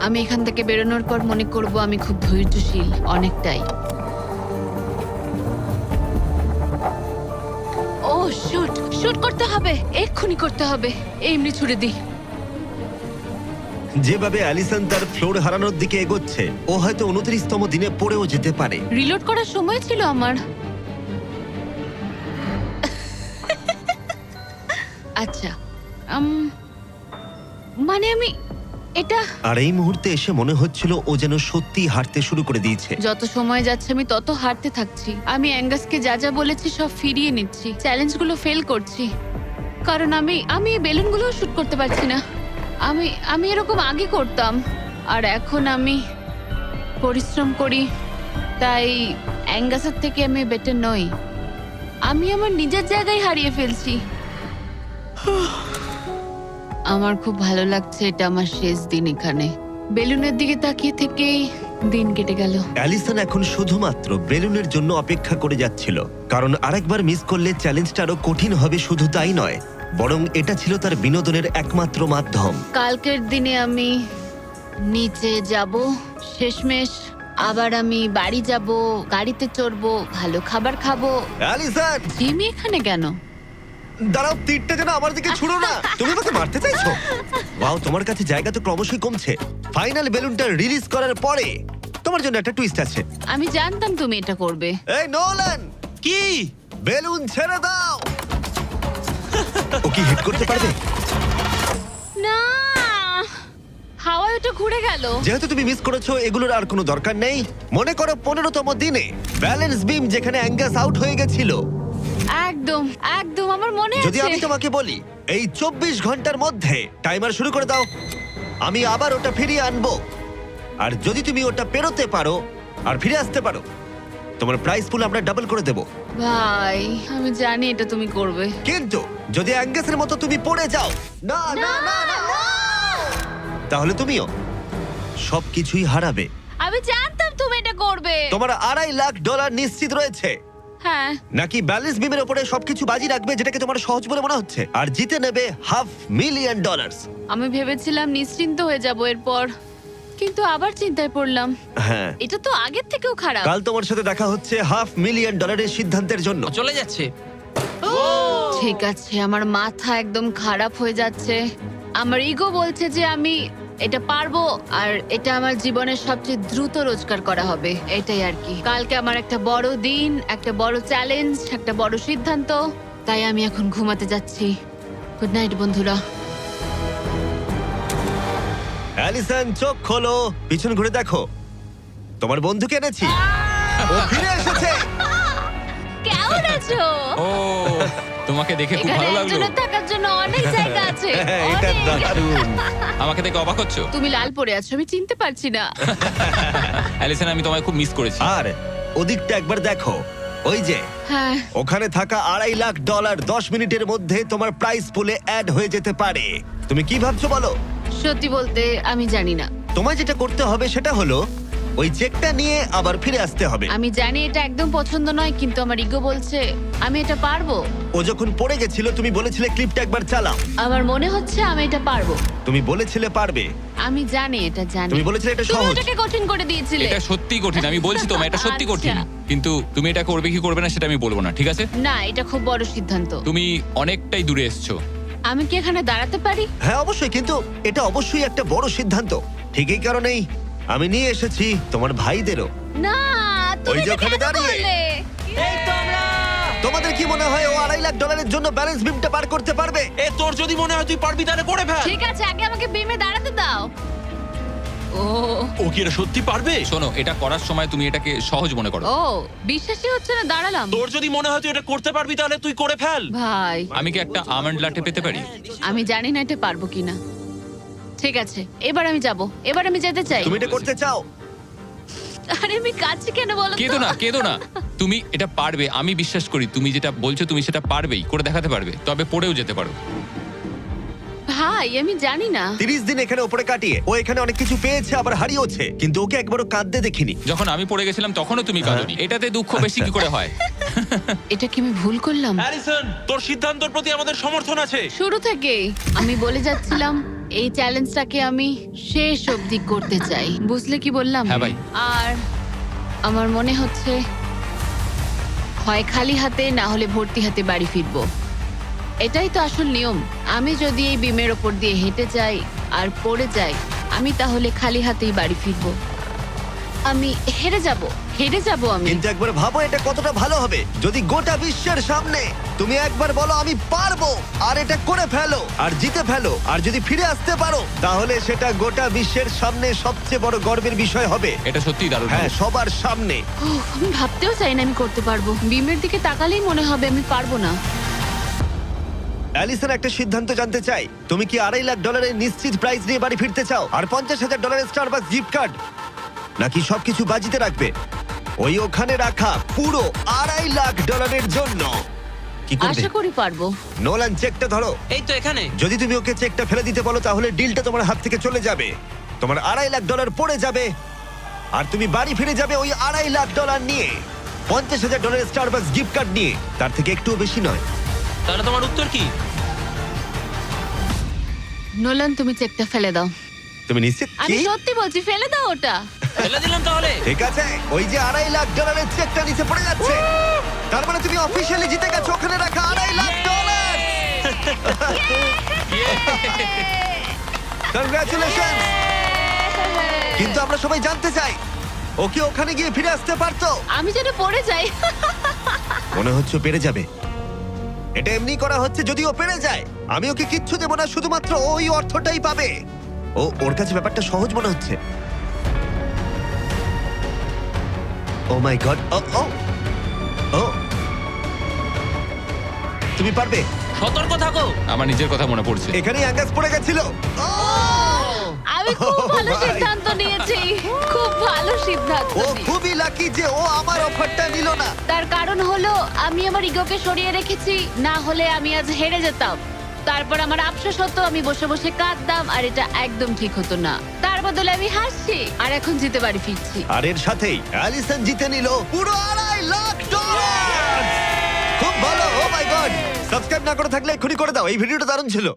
[SPEAKER 2] আমি এখান থেকে বেরোনোর পর মনে করব আমি খুব ধৈর্যশীল, অনেকটাই। ও শুট শুট করতে হবে, এক্ষুনি করতে হবে। এমনি ছুড়ে দিই।
[SPEAKER 1] যেভাবে অ্যালিসন তার ফ্লোর হারানোর দিকে এগোচ্ছে, ও হয়তো 29তম দিনে পড়েও যেতে পারে।
[SPEAKER 2] রিলোড করার সময় ছিল আমার। আচ্ছা, মানে আমি এটা
[SPEAKER 1] আর এই মুহূর্তে এসে মনে হচ্ছিল ও যেন সত্যি হাঁটতে শুরু করে দিয়েছে।
[SPEAKER 2] যত সময় যাচ্ছে আমি তত হারতে থাকছি। আমি অ্যাঙ্গাসকে যা যা বলেছি সব ফিরিয়ে নিচ্ছি, চ্যালেঞ্জগুলো ফেল করছি, কারণ আমি এই বেলুনগুলো শুট করতে পারছি না। আমি এরকম আগে করতাম, আর এখন আমি পরিশ্রম করি, তাই অ্যাঙ্গাসের থেকে আমি বেটার নই। আমি আমার নিজের জায়গায় হারিয়ে ফেলছি। আমার খুব ভালো লাগছে, এটা আমার শেষ দিন এখানে। বেলুনের দিকে তাকিয়ে থেকেই দিন কেটে গেল।
[SPEAKER 1] অ্যালিসন এখন শুধুমাত্র বেলুনের জন্য অপেক্ষা করে যাচ্ছিল, কারণ আরেকবার মিস করলে চ্যালেঞ্জটা আরো কঠিন হবে। শুধু তাই নয়, বরং এটা ছিল তার বিনোদনের একমাত্র মাধ্যম।
[SPEAKER 2] কালকের দিনে আমি নিচে যাব, শেষমেশ আবার আমি বাড়ি যাব, গাড়িতে চড়বো, ভালো খাবার খাবো।
[SPEAKER 1] অ্যালিসন,
[SPEAKER 2] জিমি এখানে কেন?
[SPEAKER 1] দাঁড়াও, তীরটা যেন আমার দিকে ছুড়ো না। তুমি আমাকে মারতে চাইছো? ওয়াও, তোমার কাছে জায়গা তো ক্রমশই কমছে। ফাইনাল বেলুনটা রিলিজ করার পরে তোমার জন্য একটা টুইস্ট আছে।
[SPEAKER 2] আমি জানতাম তুমি এটা করবে।
[SPEAKER 1] এই নোলান,
[SPEAKER 4] কি?
[SPEAKER 1] বেলুন ছেড়ে দাও। ও কি হিট করতে পারবে?
[SPEAKER 2] না, হাওয়ায় ওটা ঘুরে গেল।
[SPEAKER 1] যেহেতু তুমি মিস করেছো, এগুলোর আর কোনো দরকার নেই। মনে করো 15তম দিনে ব্যালেন্স বিম যেখানে অ্যাঙ্গাস আউট হয়ে গেছিল।
[SPEAKER 2] একদম একদম আমার মনে
[SPEAKER 1] যদি আমি
[SPEAKER 2] আছে।
[SPEAKER 1] তোমাকে বলি এই 24 ঘন্টার মধ্যে টাইমার শুরু করে দাও, আমি আবার ওটা ফিরিয়ে আনবো। আর যদি তুমি ওটা পেরোতে পারো আর ফিরে আসতে পারো, তোমার প্রাইস পুল আমরা ডাবল করে দেব।
[SPEAKER 2] ভাই, আমি জানি এটা তুমি করবে।
[SPEAKER 1] কিন্তু যদি অ্যাঙ্গাসের মতো তুমি পড়ে যাও, না না না না, তাহলে তুমিও সবকিছুই হারাবে।
[SPEAKER 2] আমি জানতাম তুমি এটা করবে।
[SPEAKER 1] তোমার $2.5 লাখ নিশ্চিত রয়েছে।
[SPEAKER 2] হ্যাঁ,
[SPEAKER 1] নাকি ব্যালেন্স বিমের উপরে সবকিছু বাজি রাখবে, যেটাকে তোমার সহজ বলে মনে হচ্ছে, আর জিতে নেবে $500,000?
[SPEAKER 2] আমি ভেবেছিলাম নিশ্চিন্ত হয়ে যাব এরপর, কিন্তু আবার চিন্তায় পড়লাম।
[SPEAKER 1] হ্যাঁ,
[SPEAKER 2] এটা তো আগের থেকেও খারাপ।
[SPEAKER 1] কাল তোমার সাথে দেখা হচ্ছে $500,000 সিদ্ধান্তের জন্য।
[SPEAKER 4] চলে যাচ্ছে।
[SPEAKER 2] ঠিক আছে, আমার মাথা একদম খারাপ হয়ে যাচ্ছে। আমার ইগো বলছে যে আমি এটা পারবো, আর এটা আমার জীবনের সবচেয়ে দ্রুত রোজগার করা হবে। এটাই আর কি। কালকে আমার একটা বড় দিন, একটা বড় চ্যালেঞ্জ, একটা বড় সিদ্ধান্ত। তাই আমি এখন ঘুমাতে যাচ্ছি। গুড নাইট বন্ধুরা।
[SPEAKER 1] অ্যালিসন, চোখ খোলো, পিছন ঘুরে দেখো, তোমার বন্ধুকে এনেছি। ও ফিরে এসেছে।
[SPEAKER 2] কেমন আছো?
[SPEAKER 3] ও, তোমাকে দেখে খুব
[SPEAKER 2] এখানে
[SPEAKER 3] ভালো লাগলো।
[SPEAKER 2] একজনের থাকার জন্য অনেক জায়গা আছে।
[SPEAKER 1] হ্যাঁ, এটা
[SPEAKER 2] অনেক।
[SPEAKER 1] দারুণ।
[SPEAKER 3] আমাকে দেখে অবাক হচ্ছ?
[SPEAKER 2] তুমি লাল পরে আছো, আমি চিনতে পারছি না।
[SPEAKER 3] অ্যালিসন, আমি তোমায় খুব মিস করেছি।
[SPEAKER 1] আর ওদিকটা একবার দেখো, ওই যে
[SPEAKER 2] হ্যাঁ,
[SPEAKER 1] ওখানে থাকা $2.5 লাখ 10 মিনিটের মধ্যে তোমার প্রাইস পুলে অ্যাড হয়ে যেতে পারে। তুমি কি ভাবছো বলো?
[SPEAKER 2] সত্যি বলতে আমি জানি না।
[SPEAKER 1] তোমায় যেটা করতে হবে সেটা হলো ওই চেকটা নিয়ে আবার ফিরে আসতে হবে।
[SPEAKER 2] আমি জানি এটা একদম পছন্দ নয়, কিন্তু আমার ইগো বলছে আমি এটা পারবো।
[SPEAKER 1] ও যখন পড়ে গেছিল তুমি বলেছিলে ক্লিপটা একবার চালাও।
[SPEAKER 2] আমার মনে হচ্ছে আমি এটা পারবো।
[SPEAKER 1] তুমি বলেছিলে পারবে।
[SPEAKER 2] আমি জানি এটা জানি।
[SPEAKER 1] তুমি বলেছিলে এটা
[SPEAKER 2] তুমি
[SPEAKER 1] সহজ।
[SPEAKER 2] ওটাকে কঠিন করে দিয়েছিলে।
[SPEAKER 3] এটা সত্যি কঠিন, আমি বলছি তোমায় এটা সত্যি কঠিন।
[SPEAKER 2] আচ্ছা।
[SPEAKER 3] কিন্তু তুমি এটা করবে কি করবে না সেটা আমি বলবো না, ঠিক আছে?
[SPEAKER 2] না, এটা খুব বড় সিদ্ধান্ত।
[SPEAKER 3] তুমি অনেকটাই দূরে এসছো।
[SPEAKER 2] আমি কি এখানে দাঁড়াতে পারি?
[SPEAKER 1] হ্যাঁ অবশ্যই, কিন্তু এটা অবশ্যই একটা বড় সিদ্ধান্ত। ঠিক এই কারণেই আমি নিয়ে এসেছি তোমার ভাইদেরও।
[SPEAKER 2] না, তুমি
[SPEAKER 1] ওই যে
[SPEAKER 2] এটা
[SPEAKER 1] ওখানে
[SPEAKER 2] কেন
[SPEAKER 1] দাঁড়িয়ে।
[SPEAKER 2] করলে?
[SPEAKER 1] তোমাদের কি মনে হয় ও $2.5 লাখ জন্য ব্যালেন্স বিমটা পার করতে পারবে?
[SPEAKER 4] এ তোর যদি মনে হয় তুই পারবি তাহলে করে ফেল।
[SPEAKER 2] ঠিক আছে, আগে আমাকে বিমে দাঁড়াতে দাও। ও
[SPEAKER 4] ও কি এটা সত্যি পারবে?
[SPEAKER 3] শোনো, এটা করার সময় তুমি এটাকে সহজ মনে করো।
[SPEAKER 2] ও, বিশ্বাসই হচ্ছে না, দাঁড়ালাম।
[SPEAKER 4] তোর যদি মনে হয় তুই এটা করতে পারবি তাহলে তুই করে ফেল।
[SPEAKER 2] ভাই,
[SPEAKER 3] আমি কি একটা আমন্ড লাটে পেতে পারি?
[SPEAKER 2] আমি জানি না এটা পারবো কিনা। ঠিক আছে, এবার আমি যাব, এবার আমি যেতে চাই।
[SPEAKER 1] তুমি এটা করতে চাও?
[SPEAKER 2] আরে আমি কাছে কেন বলো তো?
[SPEAKER 3] কেঁদো না তুমি এটা পারবে, আমি বিশ্বাস করি তুমি যেটা বলছো তুমি সেটা পারবেই, করে দেখাতে পারবে, তবে পড়েও যেতে পারো।
[SPEAKER 2] ভাই আমি জানি না।
[SPEAKER 1] 30 দিন এখানে উপরে কাটিয়ে ও এখানে অনেক কিছু পেয়েছে আবার হারিয়েছে, কিন্তু ওকে একবারও কাঁদতে দেখিনি।
[SPEAKER 3] যখন আমি পড়ে গেছিলাম তখনও তুমি কাঁদোনি, এটাতে দুঃখ বেশি কি করে হয়?
[SPEAKER 2] এটা কি আমি ভুল করলাম?
[SPEAKER 4] হ্যারিসন, তোর সিদ্ধান্তের প্রতি আমাদের সমর্থন আছে।
[SPEAKER 2] শুরু থেকেই আমি বলে যাচ্ছিলাম এই চ্যালেঞ্জটাকে আমি শেষ অবধি করতে চাই, বুঝলে কি বললাম?
[SPEAKER 3] হ্যাঁ ভাই।
[SPEAKER 2] আর আমার মনে হচ্ছে হয় খালি হাতে না হলে ভর্তি হাতে বাড়ি ফিরবো। এটাই তো আসল নিয়ম। আমি যদি এই বিমের ওপর দিয়ে হেঁটে যাই আর পড়ে যাই, আমি তাহলে খালি হাতেই বাড়ি ফিরবো। আমি হেরে যাব আমি।
[SPEAKER 1] কিন্তু একবার ভাবো এটা কতটা ভালো হবে যদি গোটা বিশ্বের সামনে তুমি একবার বলো আমি পারবো, আর এটা করে ফেলো আর জিতে ফেলো, আর যদি ফিরে আসতে পারো তাহলে সেটা গোটা বিশ্বের সামনে সবচেয়ে বড় গর্বের বিষয় হবে।
[SPEAKER 3] এটা সত্যিই দারুণ।
[SPEAKER 1] হ্যাঁ, সবার সামনে।
[SPEAKER 2] উফ, আমি ভাবতেও চাই না আমি করতে পারবো। বিমের দিকে তাকালেই মনে হবে আমি পারবো না।
[SPEAKER 1] অ্যালিসন একটা সিদ্ধান্ত জানতে চাই, তুমি কি $2.5 লাখ নিশ্চিত প্রাইজ নিয়ে বাড়ি ফিরতে চাও আর $50,000 স্টারবাকস গিফট কার্ড, নাকি সবকিছু বাজিতে রাখবে ওই ওখানে রাখা পুরো $2.5 লাখ জন্য? কি করবে?
[SPEAKER 2] আশা করি পারবো।
[SPEAKER 1] নোলান, চেকটা ধরো।
[SPEAKER 4] এই তো এখানে।
[SPEAKER 1] যদি তুমি ওকে চেকটা ফেলে দিতে বলো তাহলে ডিলটা তোমার হাত থেকে চলে যাবে, তোমার $2.5 লাখ পড়ে যাবে, আর তুমি বাড়ি ফিরে যাবে ওই $2.5 লাখ নিয়ে, $50,000 স্টারবাকস গিফট কার্ড নিয়ে, তার থেকে একটুও বেশি নয়।
[SPEAKER 4] তাহলে তোমার উত্তর কি?
[SPEAKER 2] নোলান তুমি চেকটা ফেলে দাও।
[SPEAKER 1] তুমি নিশ্চিত?
[SPEAKER 2] আমি
[SPEAKER 1] কি?
[SPEAKER 2] সত্যি বলছি, ফেলে দাও ওটা।
[SPEAKER 4] ফেলে দিলাম তাহলে।
[SPEAKER 1] ঠিক আছে, ওই যে $2.5 লাখ চেকটা নিচে পড়ে যাচ্ছে, তার মানে তুমি অফিসিয়ালি জিতে গেছো ওখানে রাখা $2.5 লাখ। কংগ্রাচুলেশন। কিন্তু আমরা সবাই জানতে চাই ও কি ওখানে গিয়ে ফিরে আসতে পারতো?
[SPEAKER 2] আমি যেন পড়ে যাই।
[SPEAKER 1] মনে হচ্ছে ও পেরে যাবে। এটা এমনি করা হচ্ছে যদি ও পেরে যায়। আমি ওকে কিচ্ছু দেবো না, শুধুমাত্র ওই অর্থটাই পাবে। ওর কাছে ব্যাপারটা সহজ মনে হচ্ছে। ও মাই গড। ও ও ও তুমি পারবে।
[SPEAKER 4] সতর্ক থাকো।
[SPEAKER 3] আমার নিজের কথা মনে পড়ছে।
[SPEAKER 1] এখানেই অ্যাঙ্গাস পড়ে গেছিল।
[SPEAKER 2] আমি খুব ভালো
[SPEAKER 1] Oh my
[SPEAKER 2] সিদ্ধান্ত নিয়েছি, খুব ভালো সিদ্ধান্ত
[SPEAKER 1] ও
[SPEAKER 2] নিয়েছি।
[SPEAKER 1] খুবই লাকি যে ও আমার অফারটা নিল না।
[SPEAKER 2] তার কারণ হলো আমি আমার ইগোকে সরিয়ে রেখেছি, না হলে আমি আজ হেরে যেতাম। তারপর আমার আফসোস হতো, আমি বসে বসে কাঁদতাম, আর এটা একদম ঠিক হতো না। তার বদলে আমি হাসছি, আর এখন জিতে বাড়ি ফিরছি।
[SPEAKER 1] আর এর সাথেই অ্যালিসন জিতে নিল পুরো $2.5 লাখ। খুব ভালো। ও মাই গড। সাবস্ক্রাইব না করে থাকলে এক্ষুনি করে দাও, এই ভিডিওটা দারুণ ছিল।